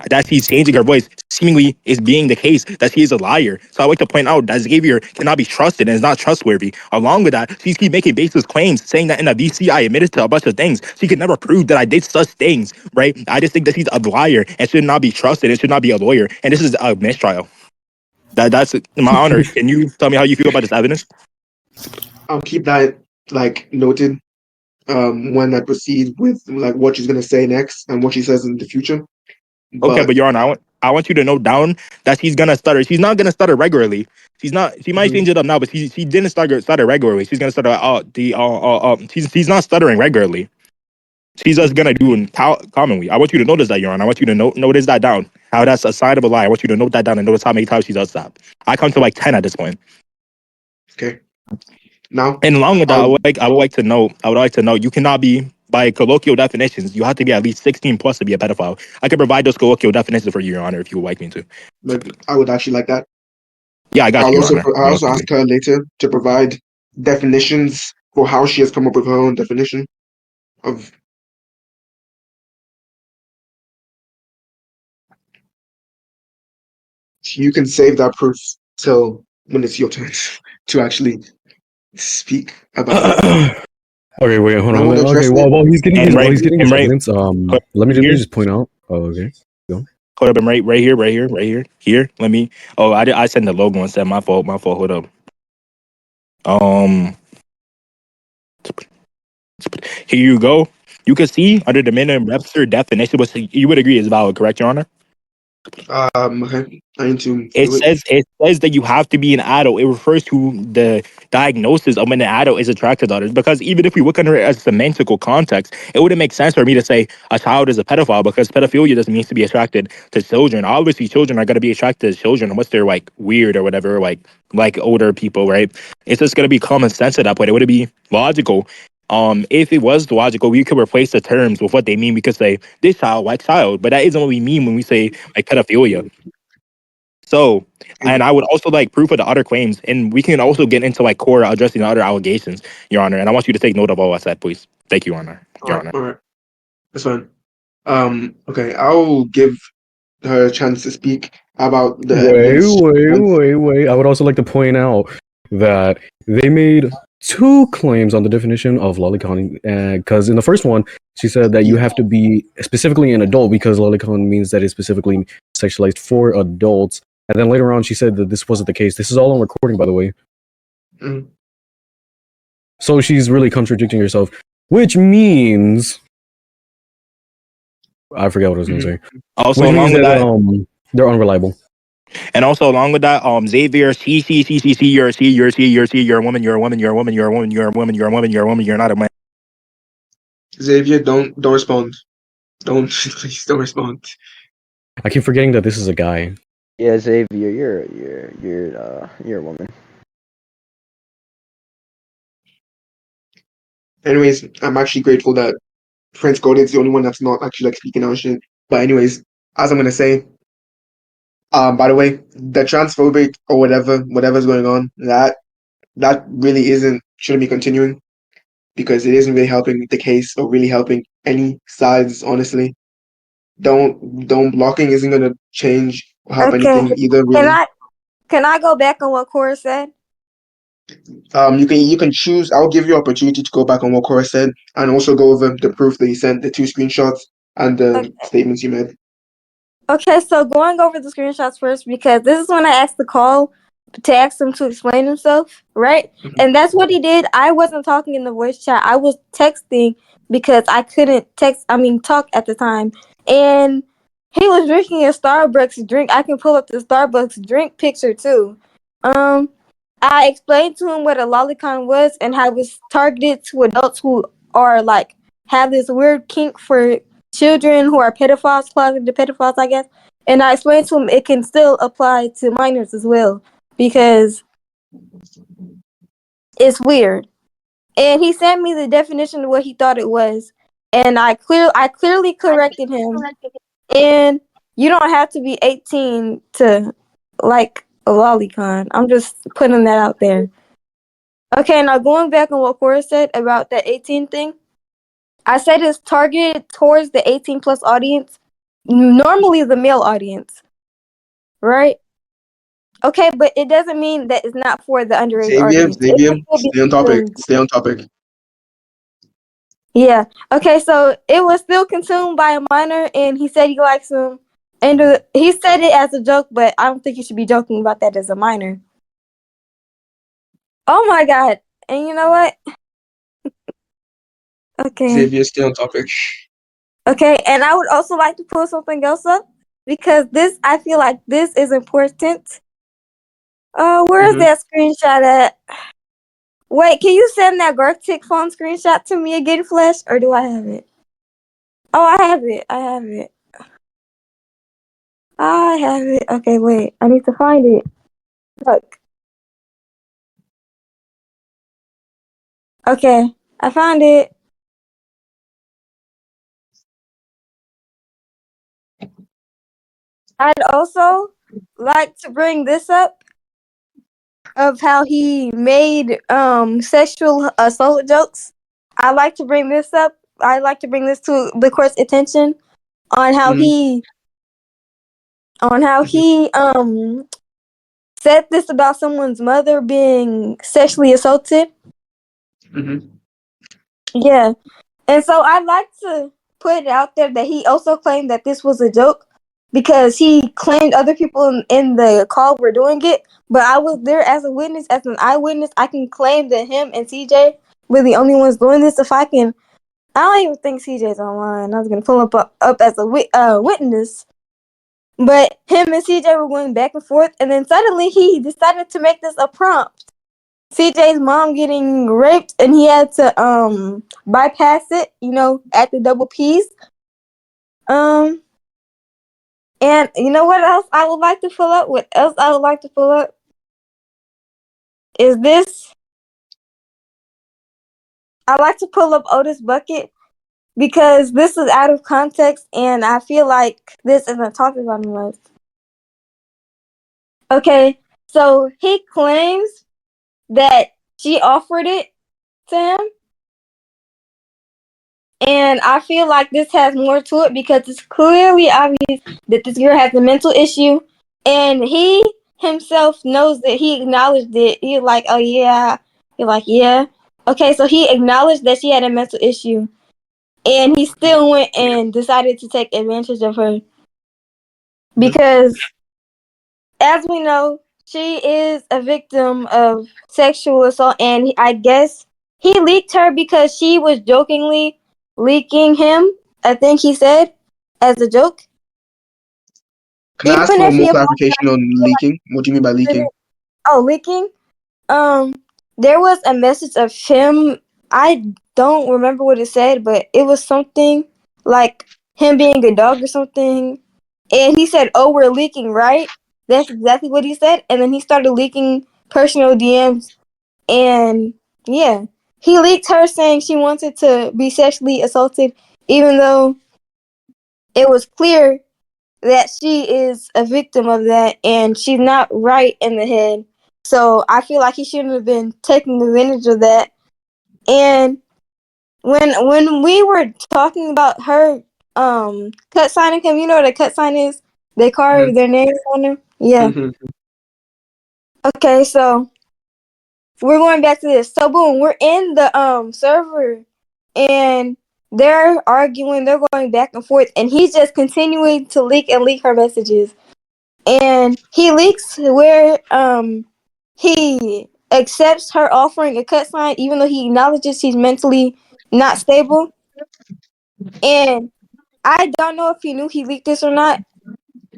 A: That she's changing her voice seemingly is being the case that she is a liar. So I like to point out that Xavier cannot be trusted and is not trustworthy. Along with that, she keep making baseless claims, saying that in a VC I admitted to a bunch of things. She could never prove that I did such things, right? I just think that she's a liar and should not be trusted and should not be a lawyer. And this is a mistrial. That's my honor. Can you tell me how you feel about this evidence?
B: I'll keep that like noted when I proceed with like what she's gonna say next and what she says in the future.
A: Okay,
B: But
A: but Your Honor, I want you to note down that she's gonna stutter. She's not gonna stutter regularly. She's not. She might
B: mhm,
A: change it up now, but she didn't stutter regularly. She's gonna stutter. She's not stuttering regularly. She's just
B: mhm.
A: gonna do it commonly. I want you to notice that, Your Honor. I want you to notice that down. How that's a sign of a lie. I want you to note that down and notice how many times she does that. I come to like 10 at this point.
B: Okay. Now
A: And along with that,
B: I'll
A: I would like to know, you cannot be by colloquial definitions. You have to be at least 16 plus to be a pedophile. I can provide those colloquial definitions for you, Your Honor, if you would like me to.
B: like I would actually like that.
A: Yeah, I got you, Your Honor.
B: I'll also ask her later to provide definitions for how she has come up with her own definition of. You can save that proof till when it's your turn to actually speak about it.
C: Okay, wait, hold
B: And I
C: on.
B: want to
C: Okay,
B: address it.
C: while he's getting
A: And
C: his
A: right,
C: evidence,
A: hold
C: let me
A: here,
C: just point out. Oh, okay. Go.
A: hold up, and here. Let me. Oh, I sent the logo instead. My fault. Hold up. Um, here you go. You can see under the Merriam-Webster definition, which you would agree is valid, correct, Your Honor?
B: Okay. I need to do it.
A: It says that you have to be an adult. It refers to the diagnosis of when an adult is attracted to others. Because even if we look under it as semantical context, it wouldn't make sense for me to say a child is a pedophile because pedophilia doesn't mean to be attracted to children. Obviously, children are gonna be attracted to children unless they're like weird or whatever, like older people, right? It's just gonna be common sense at that point. It would be logical. If it was logical, we could replace the terms with what they mean. We could say this child like child, but that isn't what we mean when we say like pedophilia. So, and I would also like proof of the other claims, and we can also get into like core addressing the other allegations, Your Honor. And I want you to take note of all I said, please. Thank you, Your Honor.
B: All right. That's fine. Okay, I'll give her a chance to speak about the evidence.
C: Wait. I would also like to point out that they made two claims on the definition of lolicon. Because in the first one, she said that you have to be specifically an adult because lolicon means that it's specifically sexualized for adults. And then later on, she said that this wasn't the case. This is all on recording, by the way.
B: Mhm.
C: So she's really contradicting herself, which means I forgot what I was going to say.
A: Also,
C: Which
A: along
C: means
A: with
C: that
A: that,
C: they're unreliable.
A: and also along with that, Xavier, you're a you're a woman, you're a woman, you're a woman, you're a woman, you're a woman, you're a woman, you're a woman, you're not a man.
B: Xavier, don't respond. Don't please don't respond.
C: I keep forgetting that this is a guy.
D: Yeah, Xavier, you're a woman.
B: Anyways, I'm actually grateful that Prince Gordon's the only one that's not actually like speaking out shit. But anyways, as I'm gonna say, by the way, the transphobic or whatever's going on, that really shouldn't be continuing because it isn't really helping the case or really helping any sides, honestly. Don't blocking isn't gonna change or help
F: Okay.
B: anything either,
F: Can
B: really.
F: I go back on what Cora said?
B: You can choose. I'll give you opportunity to go back on what Cora said and also go over the proof that you sent, the two screenshots and the statements you made.
F: Okay, so going over the screenshots first because this is when I asked the call to ask him to explain himself, right? And that's what he did. I wasn't talking in the voice chat. I was texting because I couldn't talk at the time. And he was drinking a Starbucks drink. I can pull up the Starbucks drink picture too. I explained to him what a lolicon was and how it's targeted to adults who are like have this weird kink for children who are pedophiles, closeted pedophiles, I guess. And I explained to him it can still apply to minors as well because it's weird. And he sent me the definition of what he thought it was, and I clearly corrected him. And you don't have to be 18 to like a lolicon. I'm just putting that out there. Okay, now going back on what Cora said about that 18 thing, I said it's targeted towards the 18 plus audience, normally the male audience, right? Okay, but it doesn't mean that it's not for the underage
B: Xavier,
F: audience. It can still be
B: stay on topic.
F: consumed.
B: Stay on topic.
F: Yeah. Okay, so it was still consumed by a minor, and he said he likes him. And he said it as a joke, but I don't think you should be joking about that as a minor. Oh my god. And you know what? Okay.
B: Xavier, stay on topic.
F: Okay, and I would also like to pull something else up because I feel like this is important. Where's that screenshot at? Wait, can you send that Gartic phone screenshot to me again, Flash, or do I have it? Oh, I have it. I have it. Okay, wait. I need to find it. Look. Okay, I found it. I'd also like to bring this up of how he made sexual assault jokes. I like to bring this up. I like to bring this to the court's attention on how he said this about someone's mother being sexually assaulted. Yeah. And so I'd like to put it out there that he also claimed that this was a joke because he claimed other people in the call were doing it, but I was there as a witness, as an eyewitness. I can claim that him and CJ were the only ones doing this. If I can I don't even think CJ's online. I was gonna pull him up as a witness, but him and CJ were going back and forth, and then suddenly he decided to make this a prompt. CJ's mom getting raped, and he had to bypass it, at the double P's. Um, and you know what else I would like to pull up? What else I would like to pull up is this. I like to pull up Otis Bucket because this is out of context, and I feel like this isn't talked about enough. Okay, so he claims that she offered it to him, and I feel like this has more to it because it's clearly obvious that this girl has a mental issue, and he himself knows that he acknowledged it. He's like, oh yeah. He's like, yeah. Okay, so he acknowledged that she had a mental issue, and he still went and decided to take advantage of her because, as we know, she is a victim of sexual assault, and I guess he leaked her because she was jokingly leaking him. I think he said as a joke.
B: Can I ask
F: Even
B: for
F: if
B: more
F: you
B: clarification on leaking? What do you mean by leaking?
F: leaking, um, there was a message of him. I don't remember what it said, but it was something like him being a dog or something. And he said, "Oh, we're leaking, right?" That's exactly what he said. And then he started leaking personal DMs. And yeah, he leaked her saying she wanted to be sexually assaulted, even though it was clear that she is a victim of that and she's not right in the head. So I feel like he shouldn't have been taking advantage of that. And when we were talking about her cut signing him, you know what a cut sign is? They carve their names on him. Yeah.
B: Mm-hmm.
F: Okay, so we're going back to this. So boom, we're in the server and they're arguing, they're going back and forth, and he's just continuing to leak her messages. And he leaks where he accepts her offering a cut sign even though he acknowledges he's mentally not stable. And I don't know if he knew he leaked this or not.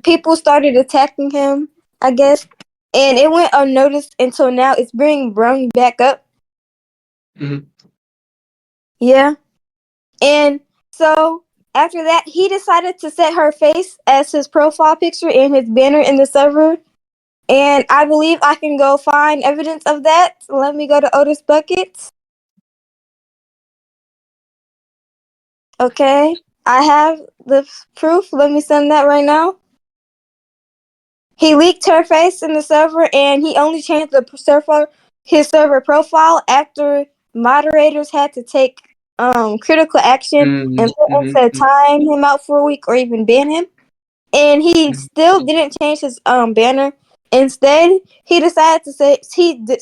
F: People started attacking him, I guess, and it went unnoticed until now. It's being brought back up.
B: Mm-hmm.
F: Yeah. And so after that, he decided to set her face as his profile picture and his banner in the server. And I believe I can go find evidence of that. Let me go to Otis Buckets. Okay. I have the proof. Let me send that right now. He leaked her face in the server, and he only changed his server profile after moderators had to take critical action and
B: Mm-hmm.
F: to time him out for a week or even ban him. And he still didn't change his banner. Instead, he decided to say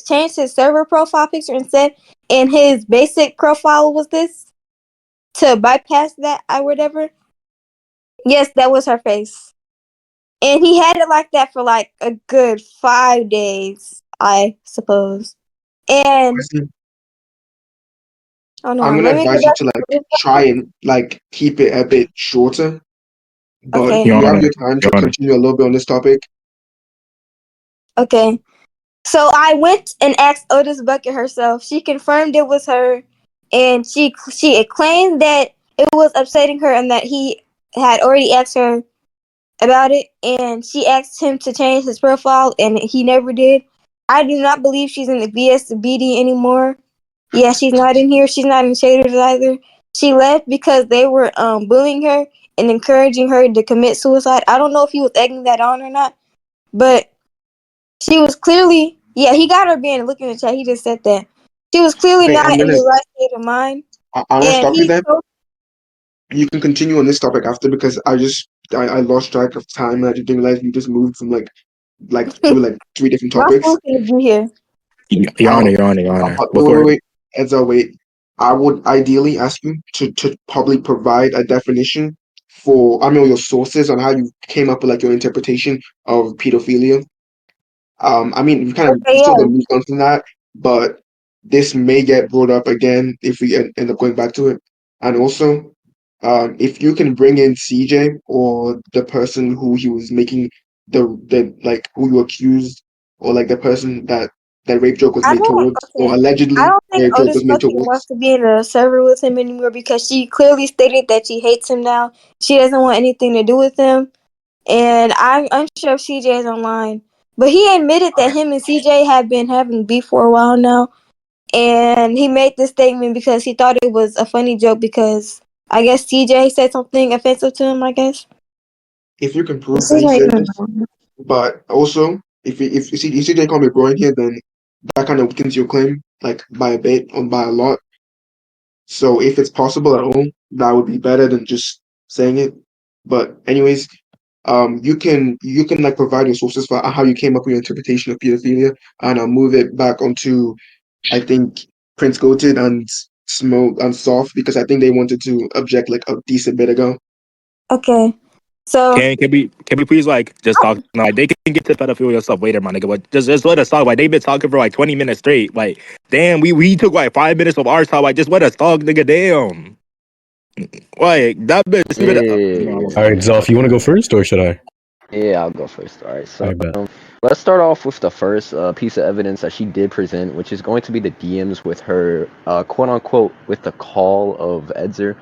F: changed his server profile picture instead, and his basic profile was this to bypass that or whatever. Yes, that was her face. And he had it like that for like a good 5 days, I suppose. And hold
B: I'm
F: on,
B: gonna
F: let me
B: advise
F: go
B: you
F: back
B: to
F: to this.
B: try and keep it a bit shorter. But
F: Okay,
A: Your
B: you have
A: Honor,
B: your time to
A: Your Honor.
B: continue a little bit on this topic.
F: okay. So I went and asked Otis Bucket herself. She confirmed it was her, and she claimed that it was upsetting her and that he had already asked her about it, and she asked him to change his profile, and he never did. I do not believe she's in the BSBD anymore. Yeah, she's not in here. She's not in Shaders either. She left because they were bullying her and encouraging her to commit suicide. I don't know if he was egging that on or not, but she was clearly, yeah, he got her banned. Look in the chat. He just said that. She was clearly
B: Okay,
F: not in the right state of mind.
B: I'm gonna
F: And
B: stop you
F: he
B: there.
F: told,
B: You can continue on this topic after because I lost track of time and I didn't realize we just moved from through three different
F: my
B: topics.
F: fool's gonna be here.
A: Your Honor,
B: Um,
A: Your Honor, Your Honor.
B: wait,
A: Before
B: wait. Edzo, wait. I would ideally ask you to probably provide a definition for, I mean, your sources on how you came up with your interpretation of pedophilia. I mean,
F: Okay,
B: we sort
F: yeah.
B: of moved on from that, but this may get brought up again if we end up going back to it. And also, if you can bring in CJ or the person who he was making the like who you accused, or like the person that rape joke was
F: I
B: made
F: don't.
B: towards, or
F: Okay. I
B: allegedly
F: don't think
B: rape joke
F: Otis
B: was made
F: Bucky wants
B: towards.
F: to be in a server with him anymore because she clearly stated that she hates him now. She doesn't want anything to do with him, and I'm unsure if CJ is online. But he admitted that him and CJ have been having beef for a while now, and he made this statement because he thought it was a funny joke because I guess CJ said something offensive to him. I guess.
B: If you can prove
F: This
B: that
F: is
B: he
F: like,
B: said this, but also if CJ can't be growing here, then that kind of weakens your claim like by a bit or by a lot. So if it's possible at all, that would be better than just saying it. But anyways, you can like provide your sources for how you came up with your interpretation of pedophilia, and I'll move it back onto I think Prince Goated and Smoke and Soft, because I think they wanted to object like a decent bit ago.
F: okay. So
A: Can we please like just talk? No, like, they can get to pedophilia stuff later, my nigga. But just let us talk. Like they've been talking for like 20 minutes straight. Like damn, we took like 5 minutes of our time. Like just let us talk, nigga. Damn. Like that bitch.
D: Yeah, yeah,
A: No,
C: All right, Zoff, you want to go first, or should I?
D: yeah, I'll go first. All right,
C: I
D: so
C: bet.
D: let's start off with the first piece of evidence that she did present, which is going to be the DMs with her, quote unquote, with the call of Edzer,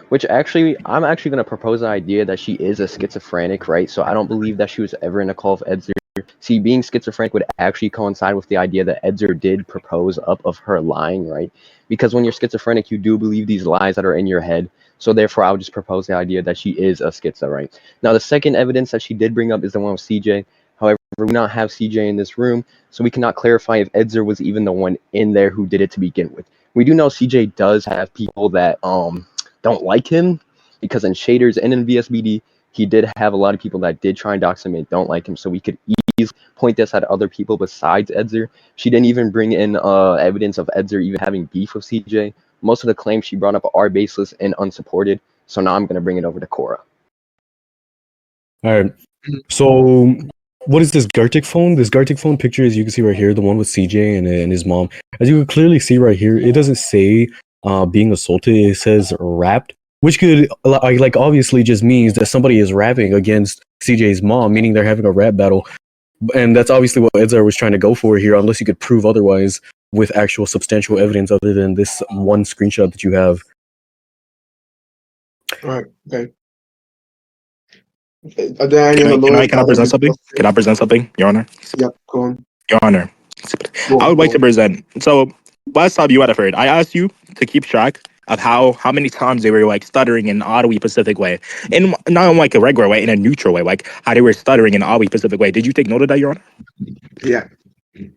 D: which actually, I'm actually going to propose the idea that she is a schizophrenic, right? So I don't believe that she was ever in a call of Edzer. See, being schizophrenic would actually coincide with the idea that Edzer did propose up of her lying, right? Because when you're schizophrenic, you do believe these lies that are in your head. So therefore, I would just propose the idea that she is a schizo, right? Now, the second evidence that she did bring up is the one with CJ. However, we do not have CJ in this room, so we cannot clarify if Edzer was even the one in there who did it to begin with. We do know CJ does have people that don't like him, because in shaders and in VSBD, he did have a lot of people that did try and dox him and don't like him. So we could easily point this at other people besides Edzer. She didn't even bring in evidence of Edzer even having beef with CJ. Most of the claims she brought up are baseless and unsupported. So now I'm going to bring it over to Cora.
C: All right. So, what is this Gartic phone? This Gartic phone picture, as you can see right here, the one with CJ and his mom. As you can clearly see right here, it doesn't say being assaulted. It says rapped, which could like obviously just means that somebody is rapping against CJ's mom, meaning they're having a rap battle. And that's obviously what Edzar was trying to go for here, unless you could prove otherwise with actual substantial evidence other than this one screenshot that you have.
B: All right, okay. Are there any
A: Can
B: other
A: I can I
B: lawyers
A: can I
B: that have
A: present
B: anything
A: something?
B: else to
A: Can
B: say?
A: I present something, Your Honor?
B: Yep, go on,
A: Your Honor,
B: go
A: I
B: on,
A: would
B: go
A: like to
B: on.
A: present. So last time you had heard, I asked you to keep track of how many times they were like stuttering in an oddly Pacific way, and not in like a regular way, in a neutral way, like how they were stuttering in an oddly Pacific way. Did you take note of that, Your Honor?
B: Yeah,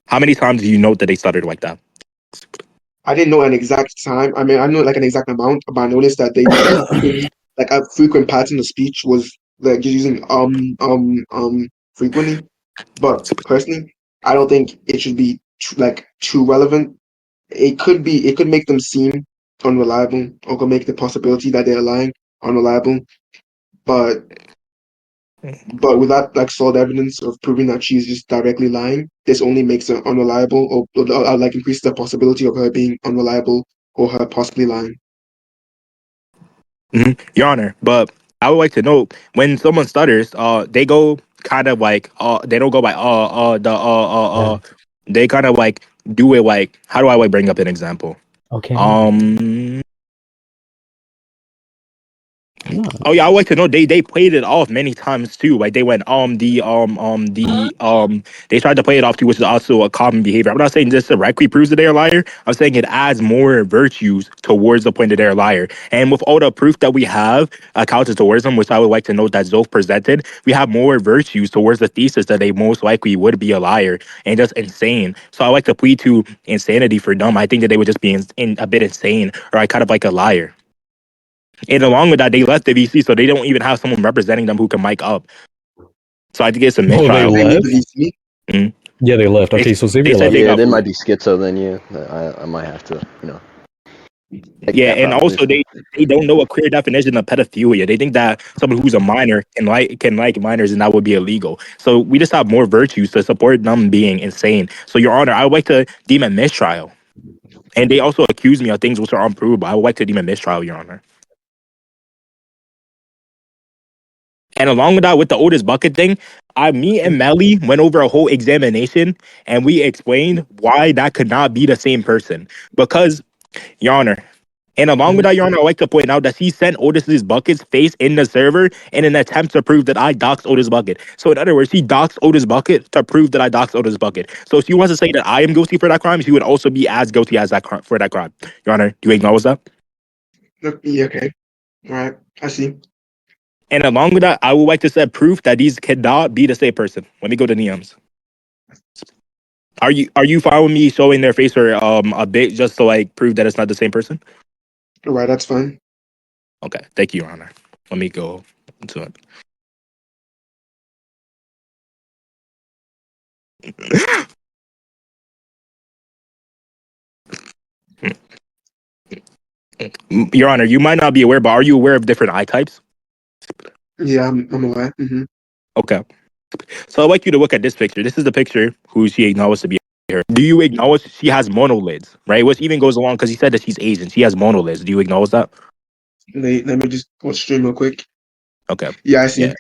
A: How many times do you note that they stuttered like that?
B: I didn't know an exact time. I mean, I know like an exact amount, but I noticed that they frequently, like a frequent pattern of speech was like just using frequently. But personally, I don't think it should be like too relevant. It could make them seem unreliable, or could make the possibility that they're lying unreliable. But without like solid evidence of proving that she's just directly lying, this only makes her unreliable, or like increases the possibility of her being unreliable or her possibly lying.
A: Your Honor, but I would like to know when someone stutters, they go kind of like, they don't go by, they kind of like do it like, how do I like bring up an example?
G: Okay.
A: Um,
G: No.
A: Oh yeah, I would like to know they played it off many times too. Like they went they tried to play it off too, which is also a common behavior. I'm not saying this directly proves that they're a liar. I'm saying it adds more virtues towards the point that they're a liar. And with all the proof that we have accounted towards them, which I would like to note that Zof presented, we have more virtues towards the thesis that they most likely would be a liar and just insane. So I like to plead to insanity for them. I think that they would just be a bit insane or like kind of like a liar. And along with that, they left the VC, so they don't even have someone representing them who can mic up. So I think it's a
C: Oh, they
A: mistrial.
B: They leave the
C: left?
B: VC.
A: Mhm.
C: Yeah, they left.
A: They,
C: Okay, so
A: they
C: Xavier
A: said
C: left.
A: they
D: Yeah,
A: got
D: they
A: food.
D: might be schizo then, yeah. I might have to, take
A: Yeah,
D: that
A: and also
D: proposition.
A: they don't know a clear definition of pedophilia. They think that someone who's a minor can like minors and that would be illegal. So we just have more virtues to support them being insane. So Your Honor, I would like to deem a mistrial. And they also accuse me of things which are unprovable. I would like to deem a mistrial, Your Honor. And along with that, with the Otis bucket thing, me and Melly went over a whole examination and we explained why that could not be the same person. Because, Your Honor, and along with that, Your Honor, I'd like to point out that he sent Otis's bucket's face in the server in an attempt to prove that I doxed Otis bucket. So in other words, he doxed Otis bucket to prove that I doxed Otis bucket. So if he wants to say that I am guilty for that crime, he would also be as guilty as for that crime. Your Honor, do you acknowledge that?
B: Yeah, okay. All right. I see.
A: And along with that, I would like to set proof that these cannot be the same person. Let me go to Neums. Are you following me showing their face for a bit just to like prove that it's not the same person?
B: All right, that's fine.
A: Okay, thank you, Your Honor. Let me go into it. Your Honor, you might not be aware, but are you aware of different eye types?
B: Yeah, I'm aware.
A: Okay. So I'd like you to look at this picture. This is the picture who she acknowledged to be her. Do you acknowledge she has monolids, right? Which even goes along because he said that she's Asian. She has monolids. Do you acknowledge that?
B: Let me just watch stream real quick.
A: Okay.
B: Yeah, I see.
A: Yeah.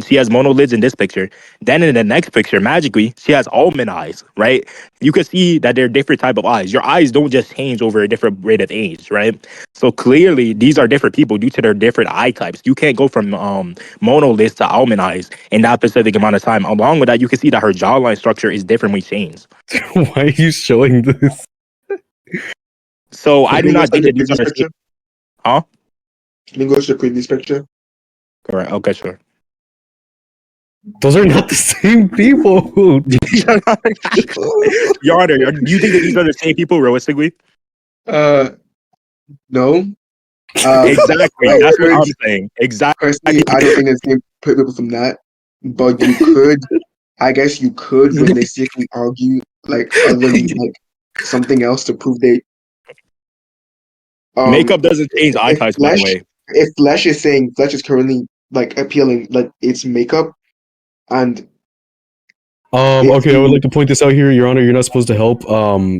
A: She has monolids in this picture. Then in the next picture, magically, she has almond eyes, right? You can see that they're different type of eyes. Your eyes don't just change over a different rate of age, right? So clearly, these are different people due to their different eye types. You can't go from monolids to almond eyes in that specific amount of time. Along with that, you can see that her jawline structure is differently changed.
C: Why are you showing this?
A: So I
B: Let
A: do
B: me go
A: not
B: to
A: think
B: the
A: that these are
B: previous
A: the same.
B: picture.
A: Huh?
B: Let me go to the previous picture.
A: Correct. Okay, sure.
C: Those are not the same people.
A: Your Honor, do you think that these are the same people realistically?
B: uh, no.
A: Exactly.
B: I
A: That's what
B: could
A: I'm saying. Exactly.
B: personally, I don't think there's any people from that, but you could. I guess you could realistically argue like other like something else to prove they
A: Makeup doesn't change eye
B: if
A: types, by the way.
B: Flesh is saying Flesh is currently like appealing like it's makeup and if
C: Okay, I would
B: you
C: like to point this out here, Your Honor. You're not supposed to help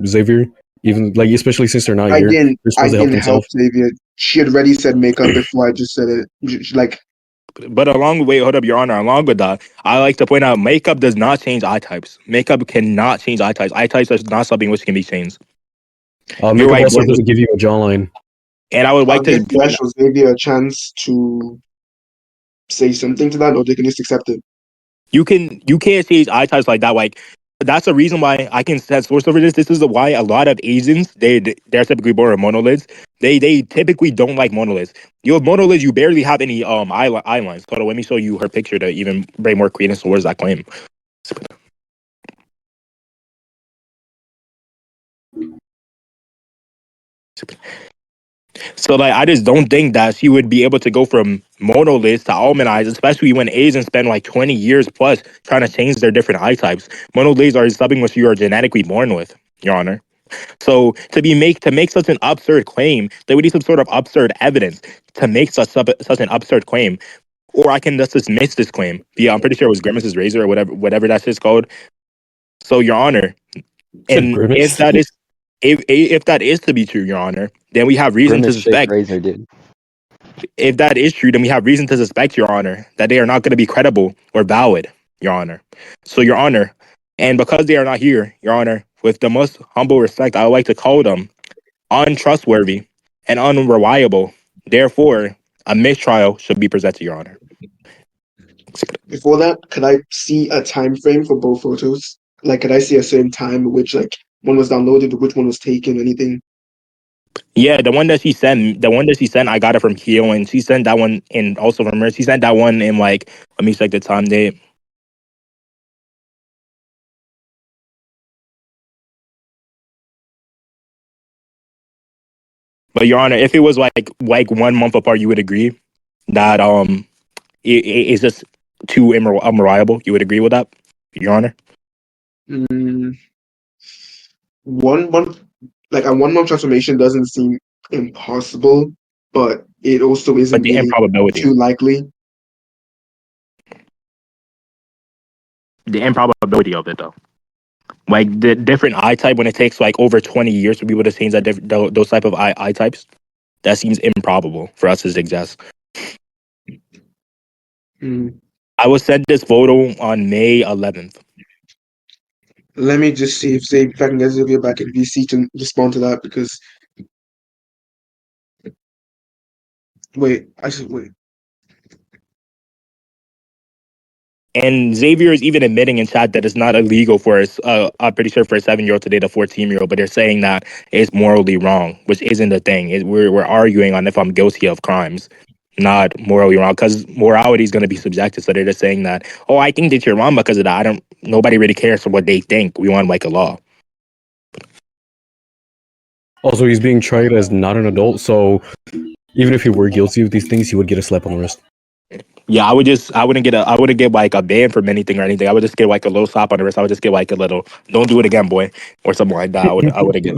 C: Xavier, even like especially since they're not here. You're
B: I
C: supposed to help
B: didn't help
C: themselves.
B: Xavier. She had already said makeup before I just said it. Like
A: But along wait, hold up, Your Honor. Along with that, I like to point out makeup does not change eye types. Makeup cannot change eye types. Eye types are not something which can be changed. You're
C: Makeup
A: right,
C: also
A: bro.
C: doesn't give you a jawline.
A: And I would like
B: I'll
A: to
B: give
A: point
B: Flesh or Xavier a chance to say something to that, or they can just accept it.
A: you can't change eye types like that. Like that's the reason why I can set source over this. This is why a lot of Asians they're typically born with monolids. They typically don't like monolids. You have monolids, you barely have any eye lines. Hold on, let me show you her picture to even bring more credence towards that claim. So like I just don't think that she would be able to go from monolids to almond eyes, especially when Asians spend like 20 years plus trying to change their different eye types. Monolids are something which you are genetically born with, Your Honor. So to make such an absurd claim, there would be some sort of absurd evidence to make such an absurd claim. Or I can just dismiss this claim. Yeah, I'm pretty sure it was Grimace's razor or whatever that shit's called. So, Your Honor,
C: Said
A: and
C: grimace.
A: if that is to be true, Your Honor, then we have reason to
D: Grimace fake
A: suspect.
D: razor, dude.
A: If that is true, then we have reason to suspect, Your Honor, that they are not going to be credible or valid, Your Honor. So, Your Honor, and because they are not here, Your Honor, with the most humble respect, I would like to call them untrustworthy and unreliable. Therefore, a mistrial should be presented, Your Honor.
B: Before that, could I see a time frame for both photos? Like, could I see a certain time which like one was downloaded, which one was taken, anything?
A: Yeah, the one that she sent, I got it from Keo, and she sent that one in also from her. She sent that one in like, let me check the time date. But Your Honor, if it was like 1 month apart, you would agree that it is just too unreliable. You would agree with that, Your Honor?
B: Mm, 1 month, like a 1 month transformation doesn't seem impossible, but it also
A: But
B: isn't
A: the
B: really
A: improbability,
B: too likely.
A: the improbability of it though. Like the different eye type when it takes like over 20 years for people to change those type of eye types, that seems improbable for us to suggest.
B: Mm.
A: I will send this photo on May 11th.
B: Let me just see if I can get Xavier back in VC to respond to that because wait, I should wait.
A: And Xavier is even admitting in chat that it's not illegal for us. I'm pretty sure for a 7-year-old to date a 14-year-old, but they're saying that it's morally wrong, which isn't the thing. We're arguing on if I'm guilty of crimes, not morally wrong, because morality is going to be subjective. So they're just saying that, oh, I think that you're wrong because of that. I don't. Nobody really cares for what they think. We want like a law.
C: Also, he's being tried as not an adult, so even if he were guilty of these things, he would get a slap on the wrist.
A: Yeah, I wouldn't get like a ban from anything or anything. I would just get like a little slap on the wrist. I would just get like a little, don't do it again, boy, or something like that. I would get.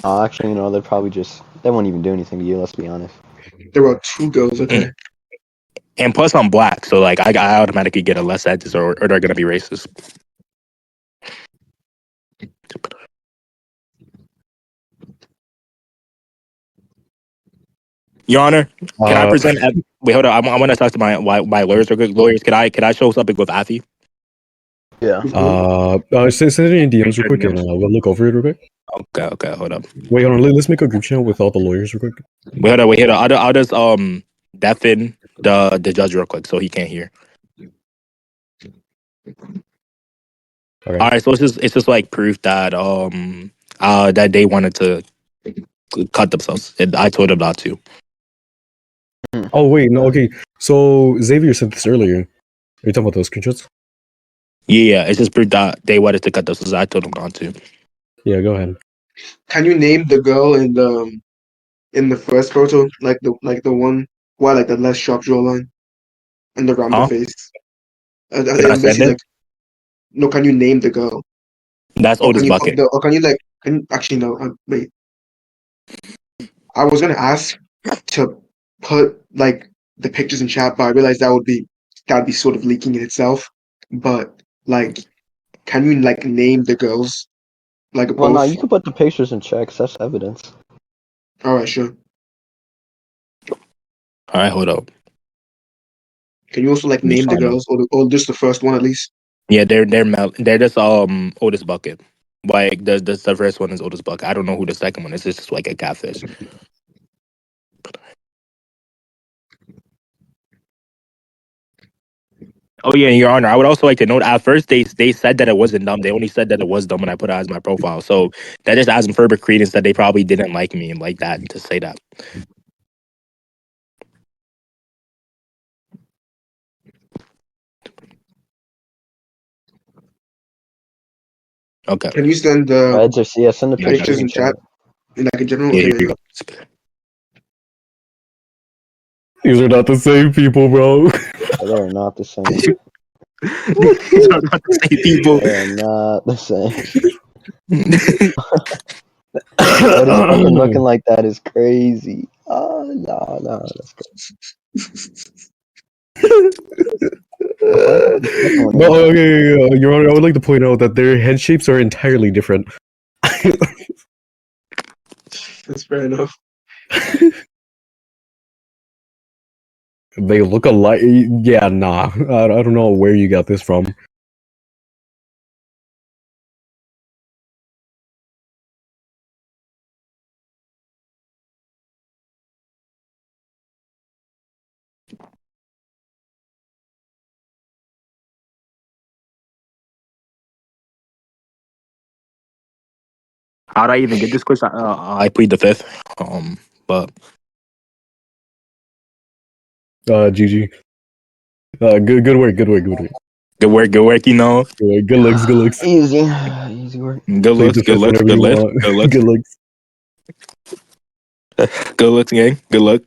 D: Actually, they won't even do anything to you. Let's be honest.
B: There are two girls. Okay.
A: And plus, I'm black, so like I automatically get a less sentence, or they're gonna be racist. Your Honor, can I present? Wait, hold on. I want to talk to my lawyers. Real quick. Lawyers, can I show something with Afi?
D: Yeah.
C: Send it in DMs real quick, and we'll look over it real quick.
A: Okay, hold up.
C: Wait, hold on. Let's make a group channel with all the lawyers real quick.
A: Wait, hold on. I'll just deafen the judge real quick so he can't hear.
C: Okay.
A: All right, so it's just like proof that that they wanted to cut themselves, and I told them not to.
C: Oh wait, no, okay. So Xavier sent this earlier. Are you talking about those screenshots?
A: Yeah, it's just proof that they wanted to cut themselves. I told them not to.
C: Yeah, go ahead.
B: Can you name the girl in the first photo, like the one why like the less sharp jawline and the rounder
A: Huh?
B: face?
A: Did I send
B: Basically,
A: it?
B: like, no, can you name the girl?
A: That's
B: Or can
A: Otis
B: you
A: Bucket.
B: or can you like can actually no wait. I was gonna ask to put like the pictures in chat, but I realized that'd be sort of leaking in itself. But like, can you like name the girls like
D: Well, no,
B: both?
D: you can put the pictures in checks. That's evidence.
B: All right, sure.
A: All right, hold up.
B: Can you also like
A: Let me
B: name the
A: find them.
B: girls or just the first one at least?
A: Yeah, they're just Otis Bucket. Like the first one is Otis Bucket. I don't know who the second one is. It's just like a catfish. Oh yeah, Your Honor. I would also like to note at first they said that it wasn't dumb. They only said that it was dumb when I put it as my profile. So that just adds some further credence that they probably didn't like me and like that to say that. Okay.
B: Can you send the
D: Send the
A: Yeah, I got
D: pictures
B: pictures
A: it.
D: in
B: in
D: chat.
B: chat like in general?
A: Yeah,
B: Okay,
A: here
B: there
A: we
B: you
A: go.
B: go.
C: These are not the same people, bro.
D: They are not the same.
A: These are not the same people.
D: They are not the same. What is fucking looking like that is crazy. Oh no, that's crazy.
C: No, okay, Your Honor, I would like to point out that their head shapes are entirely different.
B: That's fair enough.
C: They look alike. Yeah, nah. I don't know where you got this from.
A: How'd I even get this question? I plead the fifth. But
C: GG. Good work.
A: good work, good work. You know,
C: Good looks.
D: Easy work.
A: good
C: Plead
A: looks,
C: the
A: good
C: fifth
A: looks,
C: whenever
A: good
C: you
A: looks,
C: want.
A: good looks,
C: Good looks.
A: good looks, gang, good luck.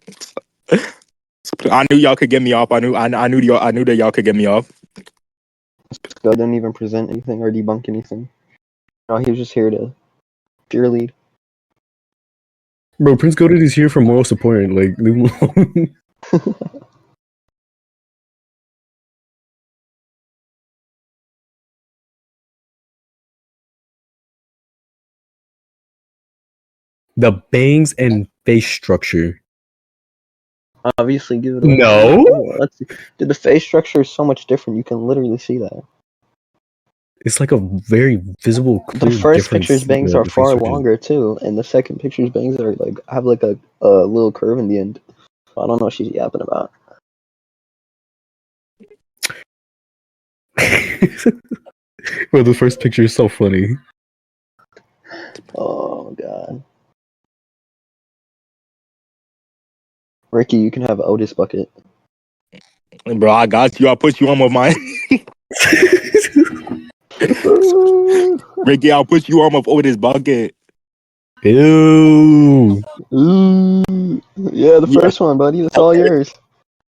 A: I knew y'all could get me off. I knew that y'all could get me off.
D: Go didn't even present anything or debunk anything. No, he was just here to cheerlead.
C: Bro, Prince Goated is here for moral support. Like, leave him alone. The bangs and face structure.
D: Obviously, give it away.
C: No.
D: Let's see. Dude, the face structure is so much different. You can literally see that.
C: It's like a very visible,
D: The
C: clear
D: first
C: difference.
D: picture's bangs are
C: the face
D: far
C: structure.
D: longer too, and the second picture's bangs are like have like a little curve in the end. I don't know what she's yapping about.
C: Well, the first picture is so funny.
D: Oh god. Ricky, you can have Otis bucket.
A: Bro, I got you. I'll put you on with mine. Ricky, I'll put you on with Otis bucket.
C: Ew.
D: Ooh. Yeah, the
A: Yeah,
D: first one, buddy. That's all yours.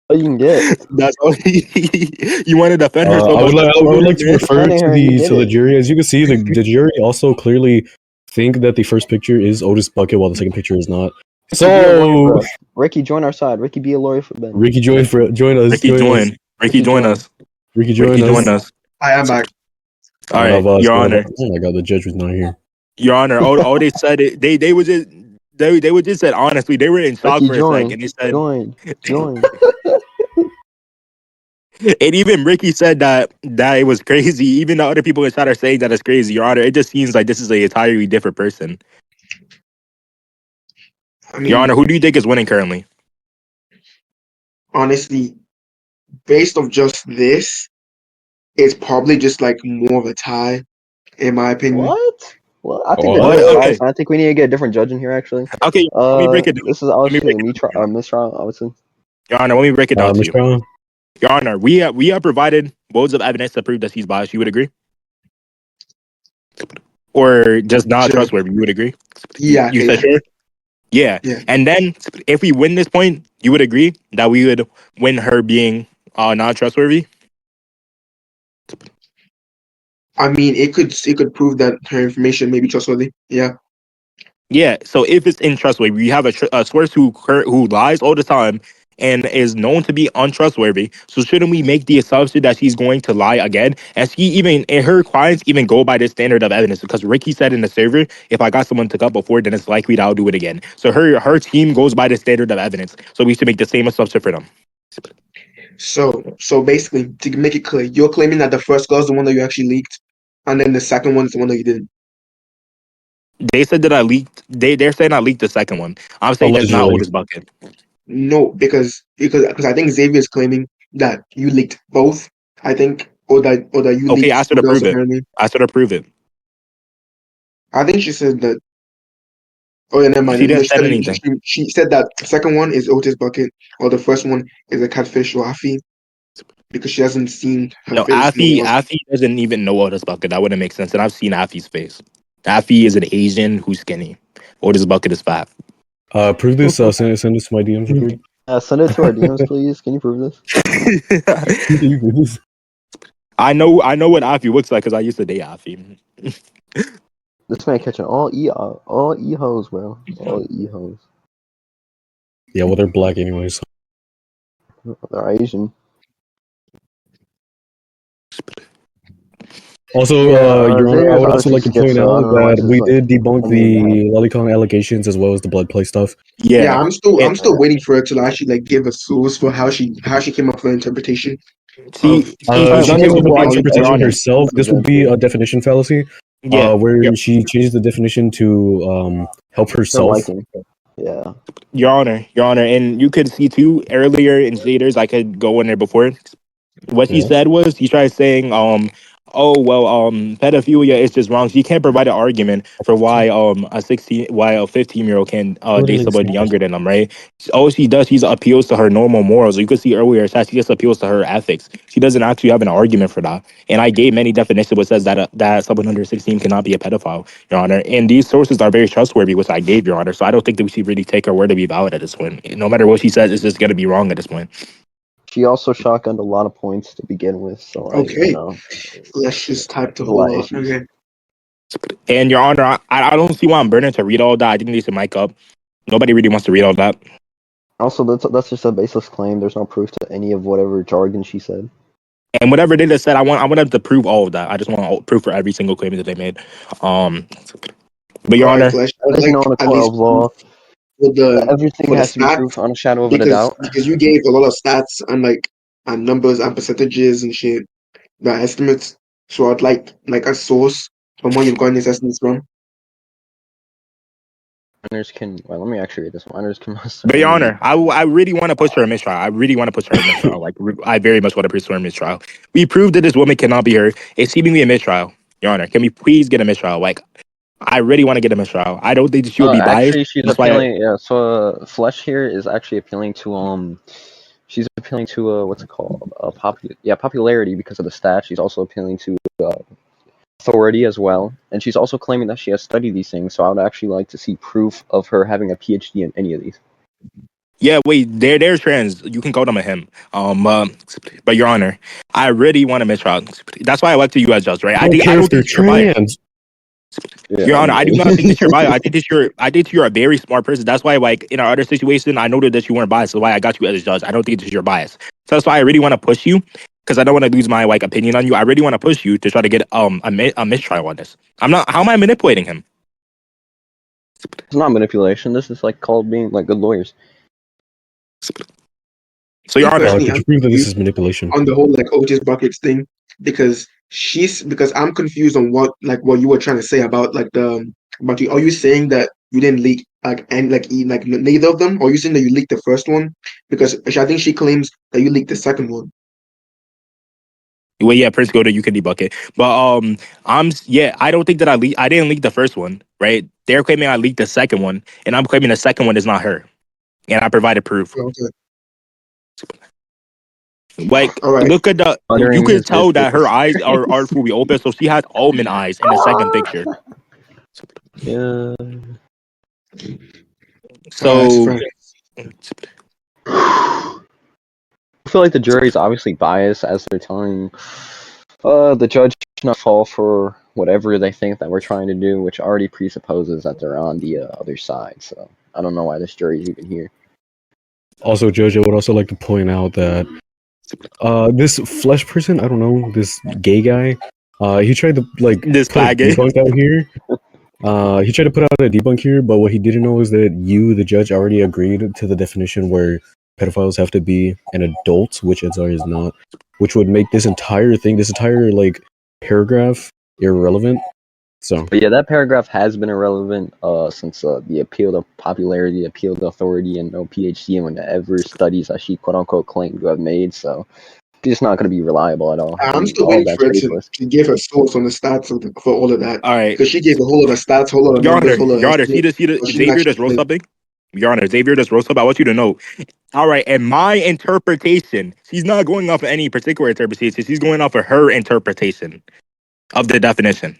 D: All you can get.
A: that's all. You want to defend her so
C: I
A: much.
C: would like to
D: You're
C: refer
D: defending
C: to
D: her, you
C: the
D: get
C: to the
D: it.
C: jury. As you can see, the jury also clearly think that the first picture is Otis Bucket, while the second picture is not.
D: Ricky, be a lawyer for
C: So
D: us. Ricky, join our side. Ricky, be a lawyer for Ben.
C: Ricky, join us.
A: Ricky,
C: Join us.
A: join. Ricky, join us.
C: Ricky,
A: Ricky,
C: join
A: join
C: us.
A: us.
B: I am back.
A: All
C: One
A: right,
C: of us.
A: Your
C: One of
A: Honor.
C: us. Oh my god, the judge was not here.
A: Your Honor. All they said it. They would just. They would just said honestly. They were in shock
D: Ricky,
A: for a
D: join.
A: second. They said.
D: Join.
A: And even Ricky said that it was crazy. Even the other people in chat are saying that it's crazy, Your Honor. It just seems like this is an entirely different person.
B: I
A: Your Honor,
B: mean,
A: who do you think is winning currently?
B: honestly, based off just this, it's probably just like more of a tie, in my opinion.
D: What? Well, I think the
C: What?
D: jury's
A: What?
D: biased.
A: Okay.
D: And I think we need to get a different judge in here. Actually,
A: Okay. Let me break it down.
D: this is
A: Let me
D: obviously
A: break
D: a
A: it down.
D: mistrial. Obviously,
A: Your Honor, let me break it down to
C: Mr.
A: you.
C: Brown?
A: Your Honor, we have provided loads of evidence to prove that he's biased. You would agree? Or just not
B: Sure.
A: trustworthy? You would agree?
B: Yeah,
A: You
B: okay,
A: said
B: sure.
A: sure? Yeah.
B: Yeah.
A: And then if we win this point, you would agree that we would win her being not trustworthy?
B: I mean, it could prove that her information may be trustworthy. Yeah.
A: Yeah. So if it's untrustworthy, we have a source who lies all the time and is known to be untrustworthy. So shouldn't we make the assumption that she's going to lie again? And her clients even go by this standard of evidence because Ricky said in the server, if I got someone to cut before, then it's likely that I'll do it again. So her team goes by the standard of evidence. So we should make the same assumption for them.
B: So basically, to make it clear, you're claiming that the first girl is the one that you actually leaked, and then the second one is the one that you didn't.
A: They said that I leaked. They're saying I leaked the second one. I'm saying it's not
C: Allegedly.
A: Otis Bucket.
B: No, because I think Xavier is claiming that you leaked both. I think, or that you
A: Okay, I
B: leaked
A: should
B: two girls
A: approve it.
B: apparently.
A: I should approve it.
B: I think she said that. Oh yeah, never mind.
A: She
B: No,
A: didn't
B: she
A: said
B: said
A: anything.
B: she said that the second one is Otis Bucket, or the first one is a catfish or Afi, because she hasn't seen her
A: No,
B: face in a while.
A: Afi doesn't even know Otis Bucket. That wouldn't make sense. And I've seen Afi's face. Afi is an Asian who's skinny. Otis Bucket is fat.
C: Prove this. Send this to my DMs real quick.
D: send it to our DMs, please. Can you prove this?
C: Can you prove this?
A: I know what Afi looks like because I used to date Afi.
D: This man catching all e hoes, bro. All e hoes.
C: Yeah, well, they're black anyways.
D: They're Asian.
C: Also, Your Honor, I
D: Xavier's
C: would also
D: obviously
C: like to point
D: schizo. I
C: out
D: don't know why
C: that
D: she's
C: we
D: like
C: did debunk
D: pretending to have.
C: the lolicon allegations as well as the blood play stuff.
B: Yeah,
A: Yeah.
B: I'm
A: And
B: still waiting for her to actually like give a source for how she came up with her interpretation of
A: see,
D: Trying
C: She
D: to
C: came up
D: prove
C: with the
D: why
A: Your
C: interpretation
A: Honor.
C: herself. This would be a definition fallacy,
A: Yeah.
C: where she changes the definition to help
D: her
C: herself.
D: liking. Yeah.
A: Your Honor, and you could see too earlier in shaders. I could go in there before. What she
C: Yeah.
A: said was he tried saying, oh well, pedophilia is just wrong. She can't provide an argument for why why a 15-year-old can date somebody younger than them, right? All she does, she appeals to her normal morals. You could see earlier that she just appeals to her ethics. She doesn't actually have an argument for that. And I gave many definitions which says that that someone under 16 cannot be a pedophile, Your Honor. And these sources are very trustworthy, which I gave, Your Honor. So I don't think that we should really take her word to be valid at this point. No matter what she says, it's just gonna be wrong at this point.
D: She also shotgunned a lot of points to begin with, so like
B: okay. Let's just type the
D: there's a lot
B: whole
D: of
B: lot.
D: issues.
B: Okay.
A: And Your Honor, I don't see why I'm burning to read all that. I think they should mic up. Nobody really wants to read all that.
D: Also, that's just a baseless claim. There's no proof to any of whatever jargon she said.
A: And whatever they just said, I want them to prove all of that. I just want proof for every single claim that they made. But Your
B: All right,
A: Honor,
B: Flash.
D: As you know, in a
B: At
D: court
B: least
D: of law,
B: for the
D: Everything has to be
B: stats
D: proof on a shadow of a doubt.
B: because you gave a lot of stats and numbers and percentages and shit, the estimates. So I'd like a source from where you've gotten these estimates from.
D: Minors can. Well, let me actually read this. Minors can muster
A: But Your
D: only.
A: Honor, I really want to push for a mistrial. I really want to push for a mistrial. I very much want to push for a mistrial. We proved that this woman cannot be heard. It's seemingly a mistrial. Your Honor, can we please get a mistrial? Like, I really want to get a mistrial. I don't think that she will be biased.
D: Actually, she's
A: That's why.
D: appealing. Yeah, so Flesh here is actually appealing to she's appealing to what's it called? Popularity because of the stats. She's also appealing to authority as well, and she's also claiming that she has studied these things. So I would actually like to see proof of her having a PhD in any of these.
A: Yeah, wait, they're trans. You can call them a him. But Your Honor, I really want a mistrial. That's why I elected you as judge, right?
C: I don't care
A: I
C: if
A: don't
C: they're
A: think you're biased.
C: trans.
D: Yeah,
A: Your
D: I
A: Honor, I do not think that you're
D: mean,
A: biased. I think you're a very smart person. That's why, like, in our other situation, I noted that you weren't biased. That's why I got you as a judge. I don't think that you're biased. So that's why I really want to push you, because I don't want to lose my like opinion on you. I really want to push you to try to get a mistrial on this. I'm not. How am I manipulating him?
D: it's not manipulation. This is like called being like good lawyers.
A: So Your Honor,
B: Personally,
C: could
B: I'm
C: you prove that this
B: confused
C: is manipulation?
B: on the whole like Otis buckets thing because because I'm confused on what you were trying to say about like the about you. Are you saying that you didn't leak neither of them, or are you saying that you leaked the first one? Because I think she claims that you leaked the second one.
A: well, yeah, Prince go to you can debunk it. But I don't think that I didn't leak the first one, right? They're claiming I leaked the second one, and I'm claiming the second one is not her, and I provided proof.
B: Okay.
A: Like,
B: All right.
A: look at you
D: Uttering
A: could
D: his
A: tell that her
D: business.
A: eyes are fully open, so she has almond eyes in the second picture.
D: Yeah.
B: That's
A: So
B: fair.
D: I feel like the jury is obviously biased as they're telling the judge to not fall for whatever they think that we're trying to do, which already presupposes that they're on the other side. So I don't know why this jury is even here.
C: Also, Jojo would also like to point out that this flesh person, I don't know, this gay guy, he tried to like
A: this
C: put a
A: faggot.
C: debunk out here. He tried to put out a debunk here, but what he didn't know is that you, the judge, already agreed to the definition where pedophiles have to be an adult, which Edzar is not, which would make this entire thing, this entire like paragraph irrelevant. So
D: But yeah, that paragraph has been irrelevant since the appeal to popularity, appeal to authority, and no PhD in whatever studies that she quote unquote claimed to have made. So it's not going to be reliable at all.
B: I'm
D: And
B: still
D: all of
B: waiting
D: that's
B: for her
D: baseless.
B: to give her source on the stats for all of that
A: All right,
B: because she gave a whole lot of stats, whole lot of numbers, whole lot of
A: Your Honor,
B: estimates,
A: see the
B: but she didn't
A: Xavier
B: actually
A: just wrote
B: explain.
A: something. Your Honor, Xavier just wrote something. I want you to know. All right, and my interpretation, she's not going off of any particular interpretation. She's going off of her interpretation of the definition.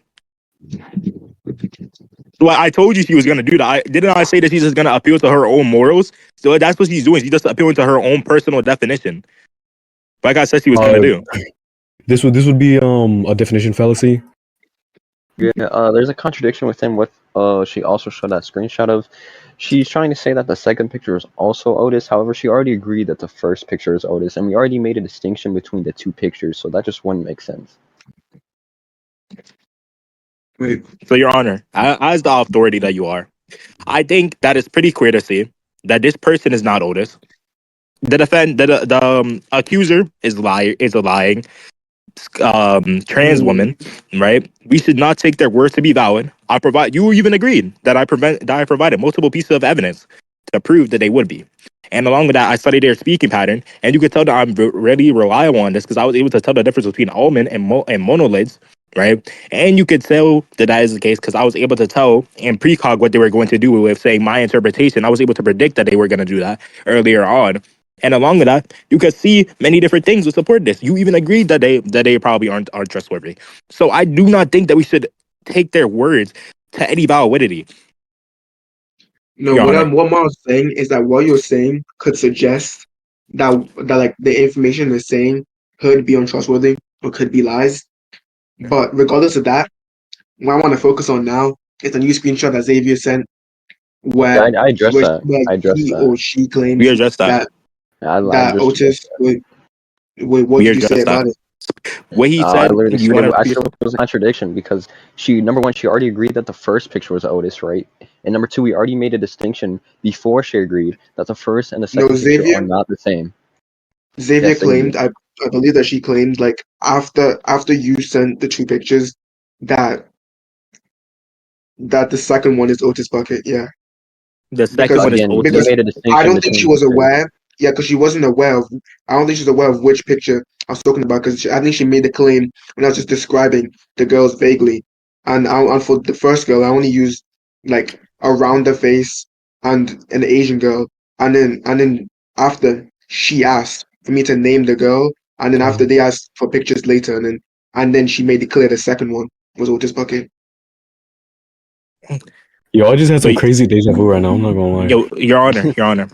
A: Well, I told you she was gonna do that. Didn't I say that she's just gonna appeal to her own morals? So that's what she's doing. She's just appealing to her own personal definition. Like I said, she was gonna
C: uh,
A: do.
C: this would be a definition fallacy.
D: Yeah, there's a contradiction within what she also showed that screenshot of. She's trying to say that the second picture is also Otis. However, she already agreed that the first picture is Otis, and we already made a distinction between the two pictures, so that just wouldn't make sense.
B: Wait,
A: So, Your Honor, as the authority that you are, I think that it's pretty clear to see that this person is not Otis. The accuser is a lying trans woman, right? We should not take their words to be valid. You even agreed that I provided multiple pieces of evidence to prove that they would be. And along with that, I studied their speaking pattern, and you could tell that I'm really reliable on this because I was able to tell the difference between almond and monolids, right? And you could tell that is the case because I was able to tell and precog what they were going to do with saying my interpretation. I was able to predict that they were going to do that earlier on. And along with that, you could see many different things to support this. You even agreed that they probably aren't trustworthy. So I do not think that we should take their words to any validity.
B: no,
A: Your Honor.
B: what I was saying is that what you're saying could suggest that like the information they're saying could be untrustworthy or could be lies. But regardless of that, what I want to focus on now is the new screenshot that Xavier sent
D: Yeah,
B: where
D: I addressed that.
B: where
D: I addressed
B: he
D: that.
B: or she
A: We
B: claims
A: addressed that.
B: that
D: I
B: that
D: just addressed
B: Otis
D: that.
B: what
A: We
B: did you say
A: addressed that.
B: about it?
A: What he
D: I
A: said,
D: literally
A: you
D: said
A: want to
D: I
A: repeat
D: said
A: yourself?
D: it was a contradiction because number one, she already agreed that the first picture was Otis, right? And number two, we already made a distinction before she agreed that the first and the
B: No,
D: second picture are not the same.
B: Xavier
D: Yes, Xavier.
B: claimed, I believe that she claimed, like, after you sent the two pictures, that the second one is Otis Bucket, yeah.
A: The second
B: because
A: one is
D: Again, we
B: because
A: Otis.
D: made a
B: I
D: distinction
B: don't think she
D: between
B: was
D: the two.
B: aware. Yeah, because she wasn't aware of. I don't think she's aware of which picture I was talking about. Because I think she made the claim when I was just describing the girls vaguely, and for the first girl, I only used like a rounder face and an Asian girl, and then after she asked for me to name the girl, and then after they asked for pictures later, and then she made it clear the second one was Otis Bucket.
C: Yo, I just had some
A: But
C: crazy deja vu right now. I'm not gonna lie.
A: yo, Your Honor,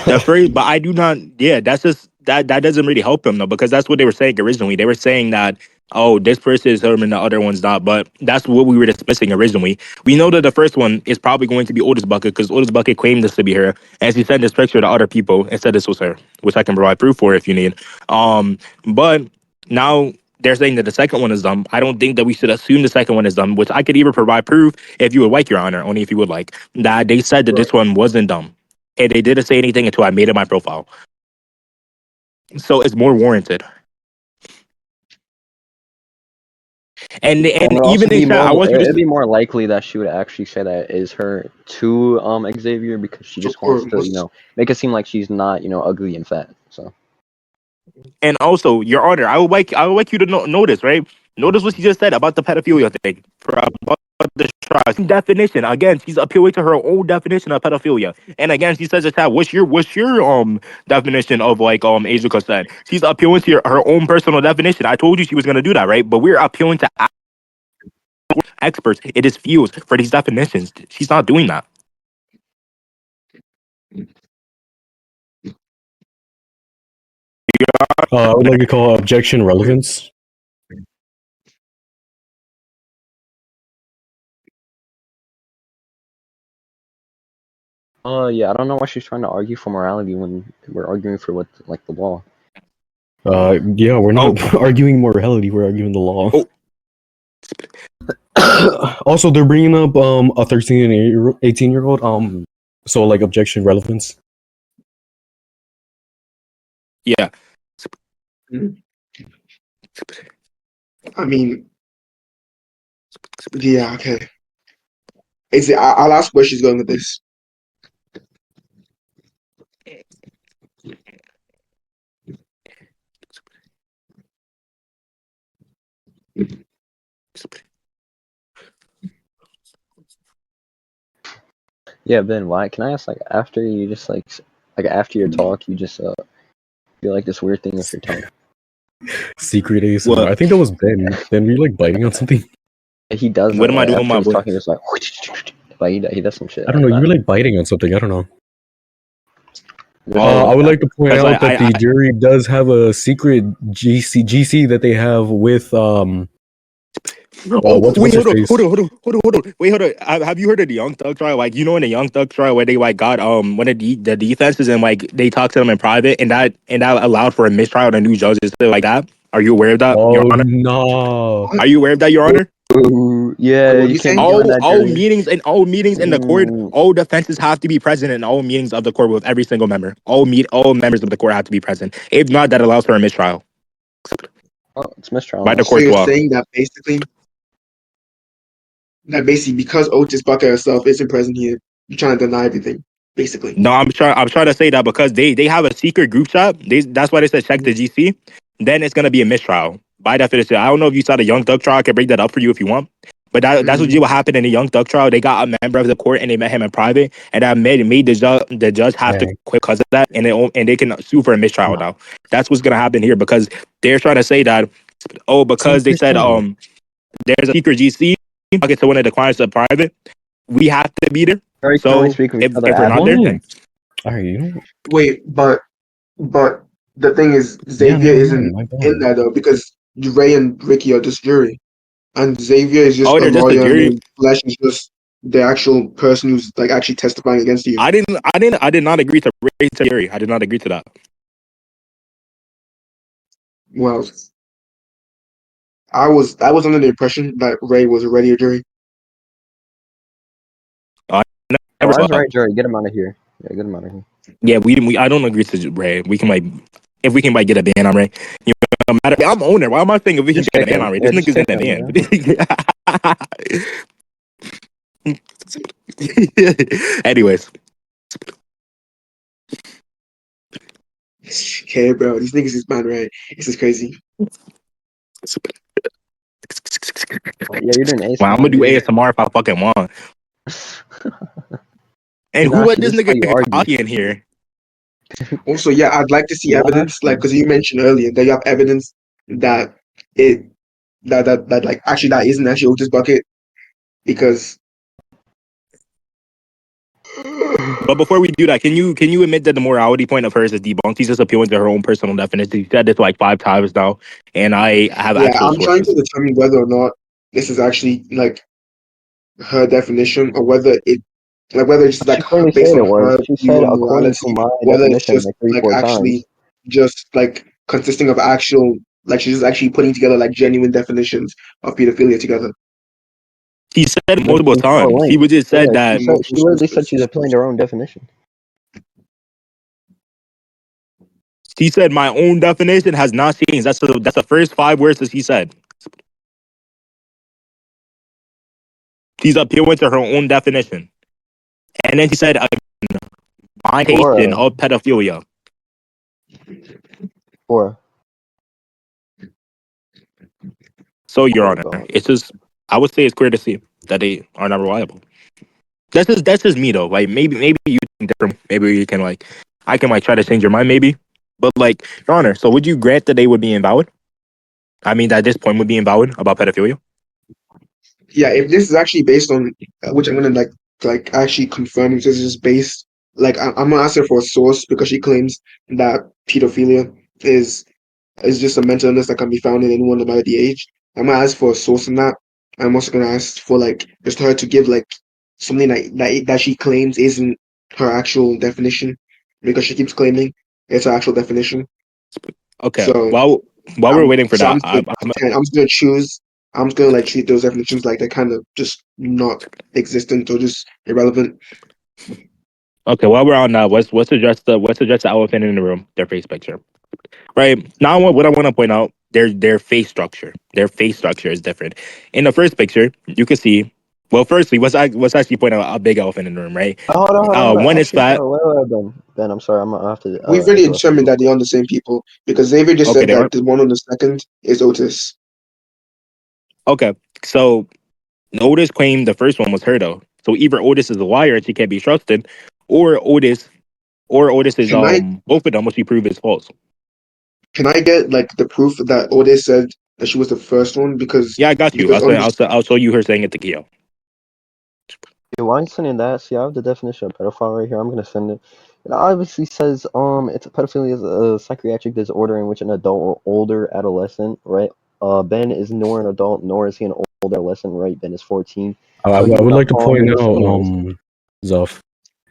A: the first, but I do not. Yeah, that's just that doesn't really help him though, because that's what they were saying originally. They were saying that, oh, this person is him and the other one's not. But that's what we were dismissing originally. We know that the first one is probably going to be Otis Bucket because Otis Bucket claimed this to be her, and she sent this picture to other people and said this was her, which I can provide proof for if you need. But now they're saying that the second one is dumb. I don't think that we should assume the second one is dumb, which I could even provide proof if you would like, Your Honor, only if you would like, that they said that this one wasn't dumb. And they didn't say anything until I made it my profile. So it's more warranted. And
D: And
A: and
D: it'd also
A: even in
D: be
A: chat, I
D: more
A: want you
D: it'd
A: to
D: be more likely that she would actually say that is her to Xavier because she
B: For
D: just wants to,
B: most,
D: make it seem like she's not, ugly and fat. So
A: and also, Your Honor, I would like you to notice, right? Notice what she just said about the pedophilia thing. For about the trial definition. Again, she's appealing to her own definition of pedophilia. And again, she says, "Chat, what's your definition of like age of consent?" She's appealing to her own personal definition. I told you she was gonna do that, right? But we're appealing to experts. It is fused for these definitions. She's not doing that.
C: I would like to call objection relevance.
D: yeah, I don't know why she's trying to argue for morality when we're arguing for what like the law.
C: Yeah, we're
A: Oh,
C: not arguing morality. We're arguing the law.
A: oh,
C: Also, they're bringing up a 13 and 18-year-old. So like objection relevance.
A: yeah.
B: I mean, yeah, okay. I'll ask where she's going with this.
D: Yeah, Ben, why can I ask like after you just like after your talk you just feel like this weird thing with your tongue?
C: Secret ASMR.
A: What?
C: I think that was Ben. Ben, were you like biting on something?
D: He does
A: What
D: that
A: am I
D: like
A: doing,
D: after
A: my
D: he's
A: boy?
D: talking, just like he does some shit
C: I don't
D: like
C: know. You
D: that.
C: were like biting on something. I don't know.
A: Oh,
C: I would like to point
A: because
C: out that the jury does have a secret GC that they have with
A: oh,
C: what's
A: wait,
C: her
A: hold on,
C: face?
A: hold on. Wait, hold on. Have you heard of the Young Thug trial? Like, you know, in the Young Thug trial where they like got one of the defenses and like they talked to them in private, and that allowed for a mistrial to new judges like that. Are you aware of that, Your
C: Oh
A: Honor?
C: no!
A: Are you aware of that, Your Honor?
D: Ooh,
B: Wait,
D: yeah,
B: what are
D: you
B: you
D: can't
B: saying?
D: be on that
A: All
D: jury.
A: meetings and all meetings in the court,
D: Ooh.
A: all defenses have to be present in all meetings of the court with every single member. All members of the court have to be present. If not, that allows for a mistrial
D: Oh, it's mistrial
A: by the
D: now.
B: So
A: court's
B: you're
A: law.
B: saying that basically because Otis Bucket herself isn't present here, you're trying to deny everything, basically.
A: No, I'm trying to say that because they have a secret group chat. That's why they said check the GC. Then it's gonna be a mistrial by definition. I don't know if you saw the Young Thug trial. I can break that up for you if you want. But that's
B: Mm-hmm.
A: what happened in the Young Thug trial. They got a member of the court and they met him in private, and that made the judge have to
C: Dang.
A: quit because of that, and they can sue for a mistrial now. That's what's gonna happen here because they're trying to say that because they said there's a secret GC. Okay, so when it declines to private, we have to be there.
D: Or you can only
A: So
D: speak with each other
A: if we're not
D: after.
A: there,
C: What? All right, you know.
B: Wait, but the thing is,
C: Yeah,
B: Xavier
C: never mind.
B: isn't
C: My
B: in
C: bad.
B: there though because Ray and Ricky are just jury, and Xavier is just
A: oh,
B: a
A: they're just a
B: lawyer, and
A: jury.
B: then Flesh is just the actual person who's like actually testifying against you.
A: I did not agree to raise Terry. I did not agree to that.
B: Well, I was under the impression that Ray was already a jury.
A: Never
D: Why is
A: saw.
D: right, Jerry? Get him out of here. Yeah, get him out of here.
A: Yeah, we I don't agree to Ray. We can like if we can like get a ban on Ray. You know, matter. I'm owner. Why am I saying if we can
D: Just
A: get a
D: kick
A: ban
D: him.
A: on Ray?
D: Yeah,
A: This
D: just
A: nigga's in
D: kick
A: the
D: him,
A: van. Anyways,
B: Okay, bro, these niggas is mad, right? This is crazy.
D: Yeah, you're doing
A: well, I'm gonna
D: ASMR,
A: do
D: dude.
A: ASMR if I fucking want. And
D: Dude,
A: who let
D: actually,
A: this
D: this is how
A: nigga
D: you argue.
A: Kakashi in here?
B: Also, yeah, I'd like to see
D: Yeah,
B: evidence, like, because you mentioned earlier that you have evidence that it that like actually that isn't actually Otis bucket because
A: But before we do that, can you admit that the morality point of hers is debunked? She's just appealing to her own personal definition. She said this like 5 times now, and I have
B: yeah,
A: actual
B: I'm trying to
A: sources.
B: determine whether or not this is actually like her definition or whether it like whether it's just
D: she
B: like
D: clearly
B: based
D: said
B: on
D: it was.
B: her
D: She
B: view
D: said,
B: on
D: according to
B: morality,
D: my
B: whether it's
D: definition,
B: just
D: like three,
B: like
D: four
B: actually
D: times.
B: just like consisting of actual like she's just actually putting together like genuine definitions of pedophilia together.
A: She said it
D: With
A: multiple
D: full
A: times. She
D: length.
A: would just
D: Yeah,
A: said that.
B: Multiple
D: she literally said
B: sources.
D: she's appealing to her own definition.
A: She said my own definition has not changed. That's the first 5 words that she said. She's appealing to her own definition, and then she said my patient
D: Or,
A: of pedophilia.
D: or,
A: So, Your
D: oh
A: Honor,
D: god.
A: it's just I would say it's clear to see that they are not reliable. That's just me though. Like maybe you think different. Maybe you can like I can like try to change your mind maybe. But like Your Honor, so would you grant that they would be invalid? I mean that this point would be invalid about pedophilia.
B: Yeah, if this is actually based on which I'm gonna like actually confirm if this is based like I'm gonna ask her for a source because she claims that pedophilia is is just a mental illness that can be found in anyone about the age. I'm gonna ask for a source in that. I'm also gonna ask for like just her to give like something that she claims isn't her actual definition because she keeps claiming it's her actual definition.
A: Okay.
B: So
A: While we're waiting for
B: I'm
A: that,
B: just gonna pretend, I'm just gonna choose. I'm just gonna like treat those definitions like they're kind of just not existent or just irrelevant.
A: okay. While we're on that, let's address the elephant in the room. Their face picture. Right now, what I want to point out, their face structure. Their face structure is different. In the first picture, you can see. Well, firstly, let's actually point out a big elephant in the room, right?
D: Hold on.
A: One is
D: Actually,
A: fat.
D: sorry, wait, Ben. Ben, I'm sorry. I'm gonna have to
B: We've already
D: interrupt you
B: determined
D: real
B: that
D: quick.
B: they're on the same people because Xavier just
A: Okay,
B: said
A: they
B: that
A: are.
B: the one on the second is Otis.
A: Okay, so Otis claimed the first one was her though. So either Otis is a liar and she can't be trusted, or Otis is
B: Can I
A: both of them, which we prove is false.
B: can I get like the proof that Otis said that she was the first one
A: Yeah, I got you.
B: because on this
A: I'll show you her saying it to Keo.
D: Dude, why are you sending that? See, I have the definition of pedophile right here. I'm gonna send it. It obviously says it's pedophilia is a psychiatric disorder in which an adult or older adolescent, right? Ben is nor an adult nor is he an older adolescent, right? Ben is 14, so he
C: I
D: would
C: would
D: not
C: like to
D: fall
C: point
D: under this
C: out,
D: anyways.
C: Zoff,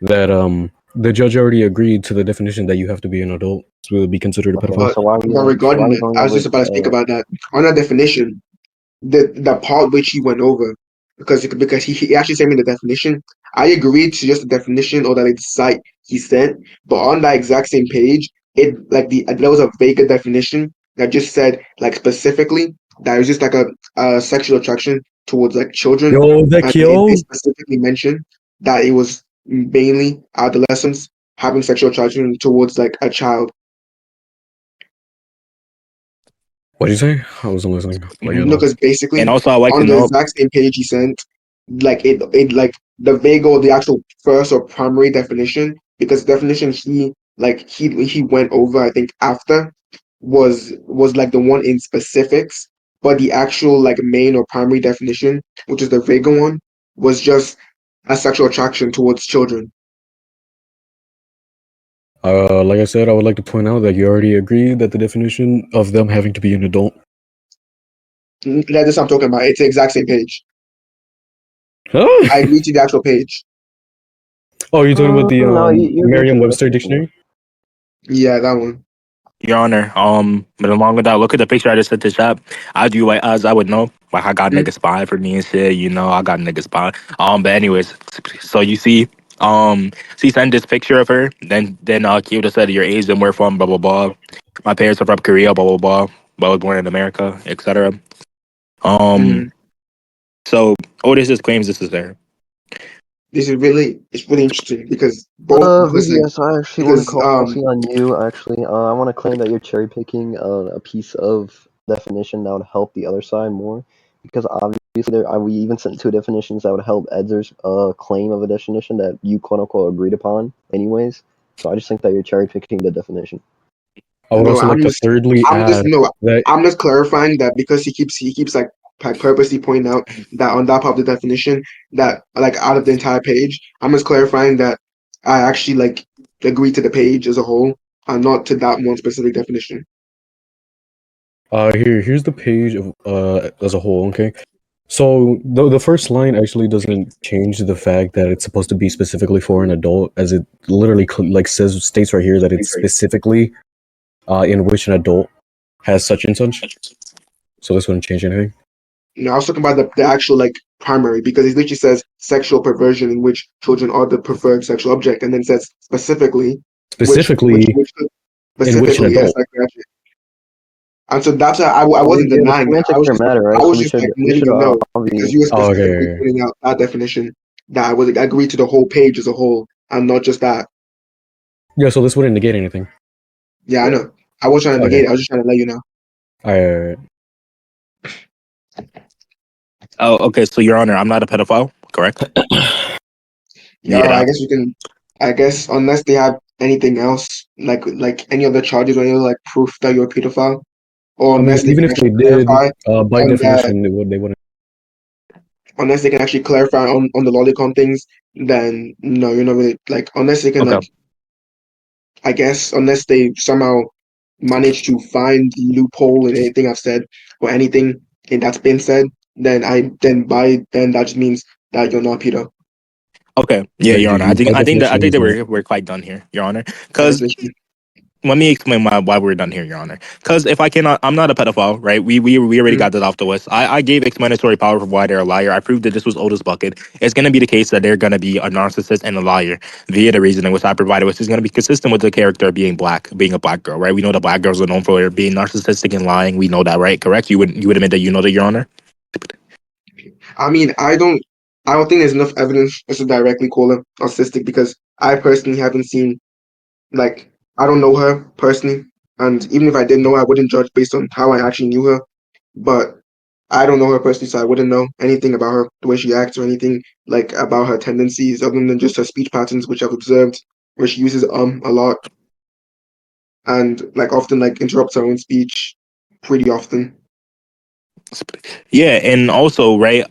C: that the judge already agreed to the definition that you have to be an adult to be considered a
D: Okay,
C: pedophile.
B: but
D: so why are we
B: regarding that,
D: going
B: I was
D: over?
B: just about to speak about that. On that definition, the part which he went over because he actually sent me the definition. I agreed to just the definition or the site he sent, but on that exact same page, it like there was a vague definition that just said like specifically that it was just like a sexual attraction towards like children,
C: Yo, the
B: and it
C: Kyo.
B: specifically mentioned that it was mainly adolescents having sexual attraction towards like a child.
C: What did you say? I wasn't listening. But yeah,
B: No,
C: no.
B: because
A: And
B: basically
A: also, I like to
B: on the
A: know.
B: exact same page he sent, like it like the vague or the actual first or primary definition, because the definition he went over, I think after was like the one in specifics, but the actual like main or primary definition, which is the vague one, was just a sexual attraction towards children.
C: Like I said, I would like to point out that you already agreed that the definition of them having to be an adult.
B: That's what I'm talking about. It's the exact same page.
C: Huh?
B: I agreed to the actual page.
C: Oh, you're talking about the
D: No, you agreed to the
C: Merriam-Webster
D: definition.
C: dictionary?
B: Yeah, that one.
A: Your Honor, but along with that, look at the picture I just sent to chat. As I would know, like I got
B: Hmm?
A: niggas spying for me and shit. You know, I got niggas spying. But anyways, so you see, she sent this picture of her. Then Kyoto said your age and where from, blah blah blah. My parents are from Korea, blah blah blah. But I was born in America, etc.
B: Hmm.
A: Um, so Otis just claims this is there.
B: It's really interesting because both
D: VBS, I actually want to
B: because
D: call policy on you. Actually, I want to claim that you're cherry picking a piece of definition that would help the other side more, because obviously we even sent two definitions that would help Edzer's claim of a definition that you quote unquote agreed upon, anyways. So I just think that you're cherry picking the definition.
C: I would
B: no,
C: also like to thirdly
B: I'm just
C: add
B: no,
C: that
B: I'm just clarifying that because he keeps like purposely pointing out that on that part of the definition that like out of the entire page, I'm just clarifying that I actually like agree to the page as a whole and not to that one specific definition.
C: here's the page of as a whole. Okay, so the first line actually doesn't change the fact that it's supposed to be specifically for an adult, as it literally like states right here that it's specifically in which an adult has such and such. So this wouldn't change anything.
B: No, I was talking about the actual like primary because it literally says sexual perversion in which children are the preferred sexual object, and then says specifically
C: Specifically
B: which
C: in which an
B: specifically yes,
C: adult.
B: like that. And so that's why I
D: Well,
B: wasn't
D: yeah, the
B: denying that.
D: semantics are matter, right?
B: I
D: So
B: was just like
D: we
B: letting
D: should
B: you know because
D: obviously.
B: you were
C: Oh,
B: specifically
C: okay.
B: pointing out that definition that I was I agreed to the whole page as a whole and not just that.
C: Yeah, so this wouldn't negate anything.
B: Yeah, I know. I was trying to
C: Okay.
B: negate it. I was just trying to let you know.
C: Alright.
A: Oh, okay. So Your Honor, I'm not a pedophile, correct?
B: Yeah,
A: Yeah.
B: I guess you can. I guess unless they have anything else, like any other charges or any other like proof that you're a pedophile, or
C: I mean,
B: unless they
C: even
B: can
C: if they
B: actually
C: did,
B: clarify
C: by
B: on that,
C: definition, they wouldn't.
B: unless they can actually clarify on the lolicon things, then no, you're not really like unless they can
A: Okay.
B: like I guess unless they somehow manage to find the loophole in anything I've said or anything in that's been said, then that just means that you're not pedo.
A: Okay. Yeah, Your Honor.
C: By
A: I
C: definition,
A: think
C: he's
A: that
C: not.
A: we're quite done here, Your Honor.
B: By
A: Because
B: definition.
A: let me explain why we're done here, Your Honor. Because if I cannot, I'm not a pedophile, right? We already
B: Mhm.
A: got that off the list. I gave explanatory power for why they're a liar. I proved that this was Otis Bucket. It's gonna be the case that they're gonna be a narcissist and a liar via the reasoning which I provided, which is gonna be consistent with the character being black, being a black girl, right? We know that black girls are known for being narcissistic and lying. We know that, right? Correct? You would admit that you know that, Your Honor?
B: I mean, I don't think there's enough evidence to directly call her autistic because I personally haven't seen like I don't know her personally, and even if I did know her, I wouldn't judge based on how I actually knew her. But I don't know her personally, so I wouldn't know anything about her, the way she acts, or anything like about her tendencies, other than just her speech patterns, which I've observed, where she uses a lot and like often like interrupts her own speech pretty often.
A: Yeah, and also, right,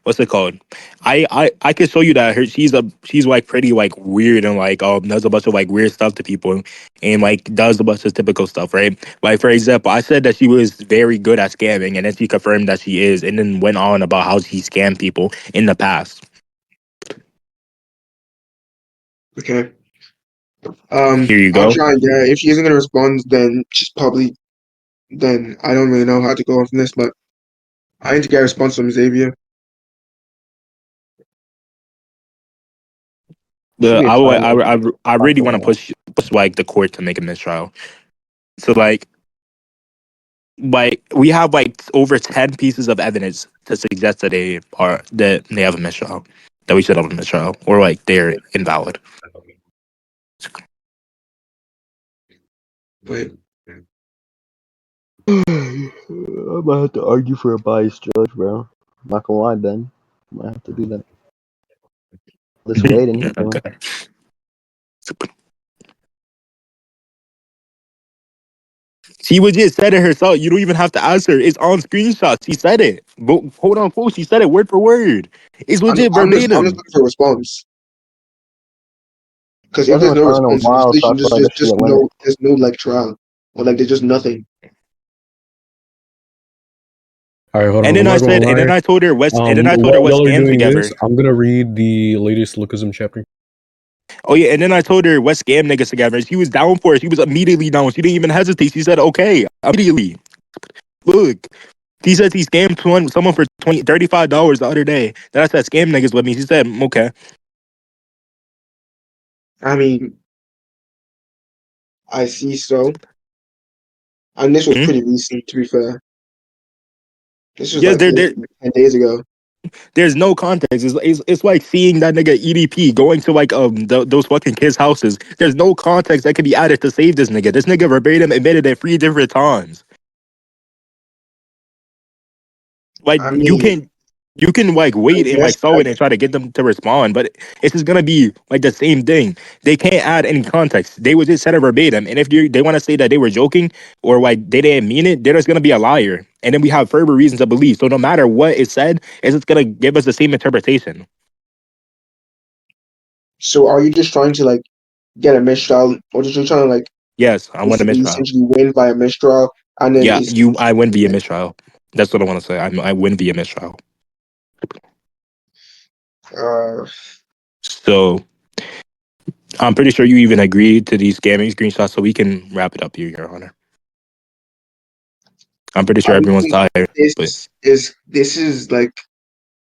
A: what's it called? I could show you that she's like pretty like weird and like does a bunch of like weird stuff to people and like does a bunch of typical stuff, right? Like for example, I said that she was very good at scamming and then she confirmed that she is and then went on about how she scammed people in the past.
B: Okay.
A: Here you
B: I'll
A: go.
B: try. Yeah, if she isn't gonna respond, then she's probably then I don't really know how to go on from this, but I need to get a response from Xavier.
D: Should
A: The
D: be a time limit
A: I really want to
D: approximately.
A: push like the court to make a mistrial. So like we have like over 10 pieces of evidence to suggest that they have a mistrial, that we should have a mistrial, or like they're invalid.
B: But
D: I might have to argue for a biased judge, bro. Not gonna lie, Ben. I might have to do that. This waiting, you know.
A: Okay. She was just said it herself. You don't even have to ask her. It's on screenshots. She said it. But hold on, folks. She said it word for word. It's legit
B: I'm just
A: verbatim.
B: looking for a response because
D: She
B: if
D: hasn't
B: there's no
D: responded in a
B: response,
D: while, so I feel like there should be a limit.
B: there's no like trial or like there's just nothing.
C: Alright, hold on.
A: And
C: I'm
A: then I
C: not gonna
A: said, and
C: lie.
A: then I told her West, and then I told her
C: While
A: what
C: y'all are
A: scams we
C: doing
A: gave
C: this,
A: her.
C: I'm gonna read the latest Lookism chapter.
A: Oh yeah, and then I told her what scam niggas together. She was down for it. She was immediately down. She didn't even hesitate. She said, "Okay, immediately." Look, he says he scammed someone for $35 the other day. Then I said, "Scam niggas with me." She said, "Okay."
B: I mean, I see so. And this was
A: Hmm?
B: pretty recent, to be fair. This was
A: Yes,
B: like literally 10 days ago.
A: there's no context. It's like seeing that nigga EDP going to like those fucking kids' houses. There's no context that can be added to save this nigga. This nigga verbatim admitted it 3 different times. Like
B: I mean,
A: you can like
B: I
A: wait and
B: guess
A: like sew it and try to get them to respond, but it's just gonna be like the same thing. They can't add any context. They would just said it verbatim, and if they want to say that they were joking or like they didn't mean it, they're just gonna be a liar, and then we have further reasons to believe. So no matter what is said, it's just gonna give us the same interpretation.
B: so. Are you just trying to like get a mistrial, or just trying to like
A: Yes, I want a
B: basically
A: mistrial.
B: essentially win by a mistrial, and then
A: Yeah,
B: is
A: I win via mistrial. That's what I want to say. I win via mistrial.
B: uh
A: So I'm pretty sure you even agreed to these scamming screenshots, so we can wrap it up here, Your Honor. I'm pretty
B: I
A: sure
B: do
A: everyone's
B: think
A: tired, but
B: this is like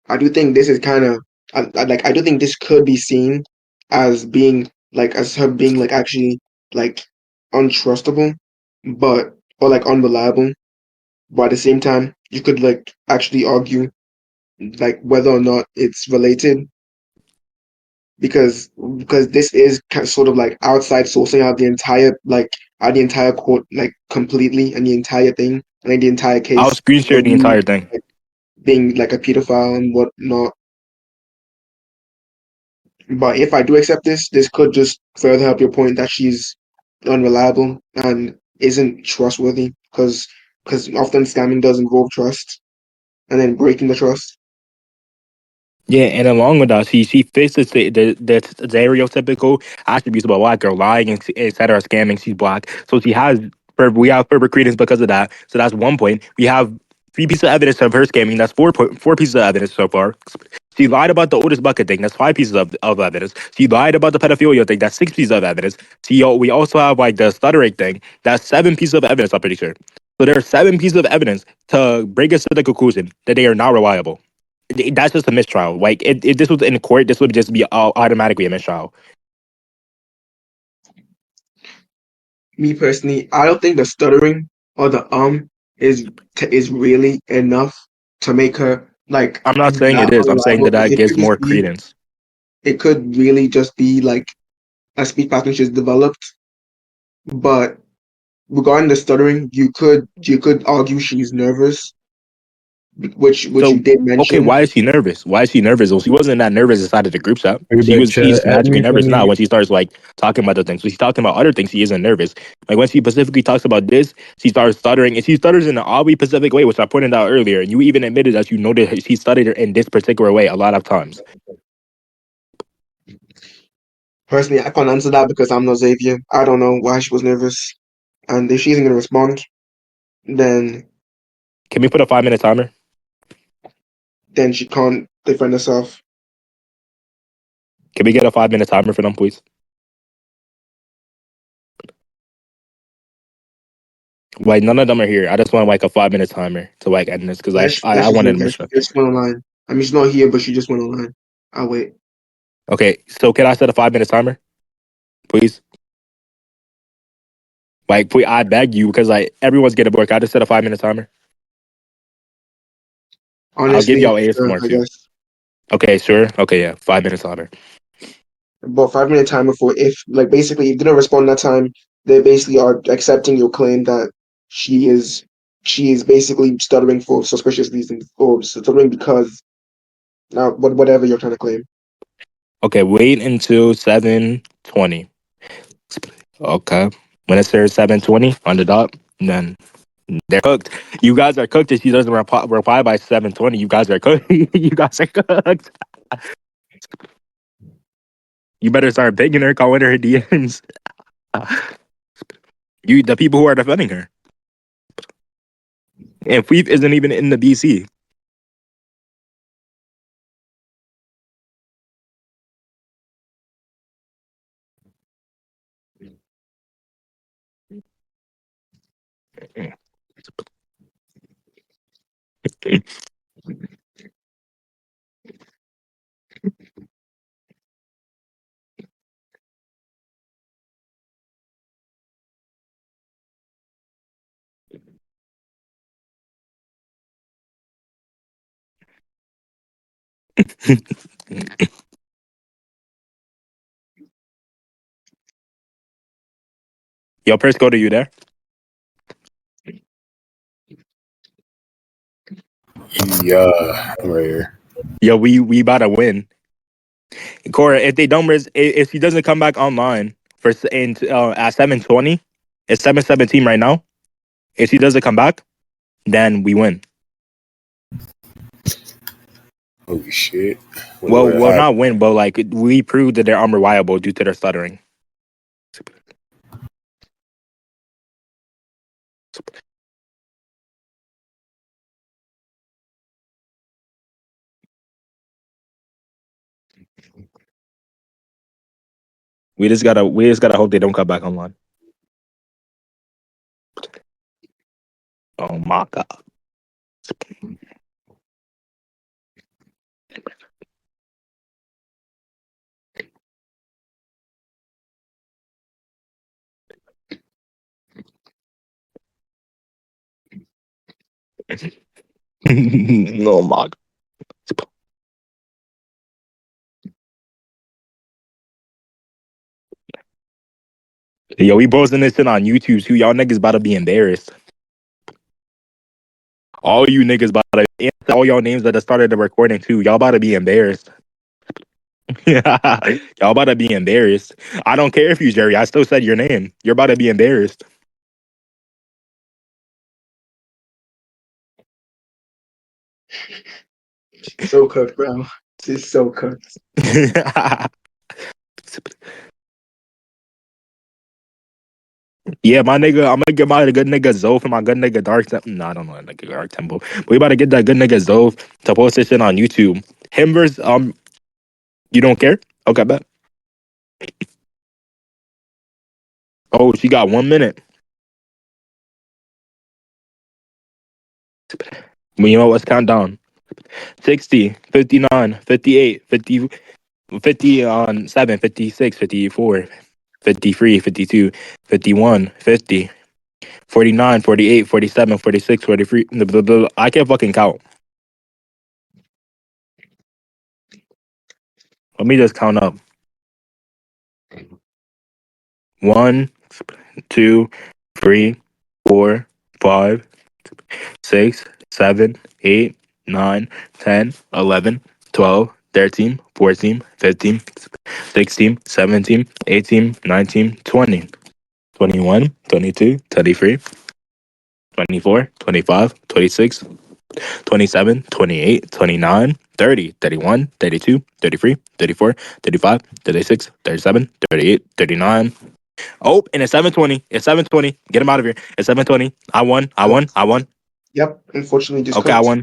B: I do think this is kind of I do think this could be seen as being like as her being like actually like untrustable, but or like unreliable. But at the same time, you could like actually argue like whether or not it's related because this is sort of like outside sourcing out the entire court like completely and the entire thing and like the entire
A: I'll
B: case
A: screen share
B: of
A: the
B: you
A: entire thing.
B: like, being like a pedophile and whatnot. But if I do accept this, this could just further help your point that she's unreliable and isn't trustworthy because often scamming does involve trust and then breaking the trust.
A: Yeah, and along with that, she fits the stereotypical attributes of a black girl, lying and etc. Scamming. She's black, so we have further credence because of that. So that's one point. We have 3 pieces of evidence of her scamming. That's four pieces of evidence so far. She lied about the oldest bucket thing. That's 5 pieces of evidence. She lied about the pedophilia thing. That's 6 pieces of evidence. We also have like the stuttering thing. That's 7 pieces of evidence. I'm pretty sure. So there are 7 pieces of evidence to bring us to the conclusion that they are not reliable. That's just a mistrial. Like if this was in court, this would just be automatically a mistrial.
B: Me personally, I don't think the stuttering or the is really enough to make her like
A: I'm not saying
B: that
A: it is. I'm saying
B: unreliable
A: that
B: because
A: that gives more credence.
B: it could really just be like a speech pattern she's developed. But regarding the stuttering, you could argue she's nervous, which you
A: So
B: did
A: okay,
B: mention.
A: why is she nervous? Why is she nervous? Well, she wasn't that nervous inside of the group chat.
C: Are you back
A: She's
C: chat at
A: magically
C: me for
A: nervous now
C: me?
A: when she starts like talking about the things. When she's talking about other things, she isn't nervous. Like when she specifically talks about this, she starts stuttering, and she stutters in an oddly specific way, which I pointed out earlier. And you even admitted that you noted she stuttered in this particular way a lot of times.
B: Personally, I can't answer that because I'm not Xavier. I don't know why she was nervous, and if she isn't gonna respond, then
A: Can we put a 5 minute timer?
B: she can't defend herself.
A: Can we get a 5 minute timer for them, please? Like none of them are here. I just want like a 5 minute timer to like end this because I
B: Let's just
A: wanted to
B: wait.
A: make
B: She
A: sure.
B: just went online. I mean, she's not here, but she just went online. I'll wait.
A: Okay, so can I set a 5 minute timer, please? Like, please, I beg you because like everyone's getting bored. Can I just set a 5 minute timer? I'll give
B: Honestly,
A: y'all
B: sure,
A: ASMR
B: I
A: too.
B: guess.
A: Okay, sure. Okay, yeah, 5 minute timer.
B: But 5 minute timer for if like basically if you didn't respond that time, they basically are accepting your claim that she is she is basically stuttering for suspicious reasons or stuttering because now whatever you're trying to claim.
A: Okay, wait until 7:20. Okay, when it says 7:20 on the dot, then they're cooked. You guys are cooked. If she doesn't reply by 7:20, you guys are cooked. You guys are cooked. You better start begging her, calling her DMs. The people who are defending her. And Fleef isn't even in the BC. Yo, Prisco, are you there?
E: Yeah, I'm right here.
A: Yo, we about to win. Cora, if they don't, if he doesn't come back online for at 7:20, it's 7:17 right now. If he doesn't come back, then we win.
E: Holy shit. Wonder
A: Well,
E: what
A: well,
E: happened.
A: not win, but like we proved that they're unreliable due to their stuttering. We just gotta hope they don't come back online. Oh my god. No my. Yo, we posting this shit on YouTube too. Y'all niggas about to be embarrassed. All you niggas about to answer all y'all names that have started the recording too. Y'all about to be embarrassed. Y'all about to be embarrassed. I don't care if you Jerry. I still said your name. You're about to be embarrassed.
B: So cooked, bro. She's so cooked.
A: Yeah, my nigga, I'm gonna get my good nigga Zoph and my good nigga Dark Temple. No, I don't know that nigga Dark Temple. We about to get that good nigga Zoph to post this shit on YouTube. Him versus you don't care? Okay, bet. Oh, she got 1 minute. Well, you know, let's count down. 60, 59, 58, 50, 50 on 7, 56, 54, 53, 52, 51, 50, 49, 48, 47, 46, 43. Blah, blah, blah. I can't fucking count. Let me just count up. 1, 2, 3, 4, 5, 6, 7, 8, 9, 10, 11, 12, 13, 14, 15, 16, 17, 18, 19, 20, 21, 22, 23, 24, 25, 26, 27, 28, 29, 30, 31, 32, 33, 34, 35, 36, 37, 38, 39. Oh, and it's 7:20. It's 7:20. Get him out of here. It's 7:20. I won. I won. I won.
B: Yep, unfortunately, just
A: Okay, I
B: cooked.
A: won.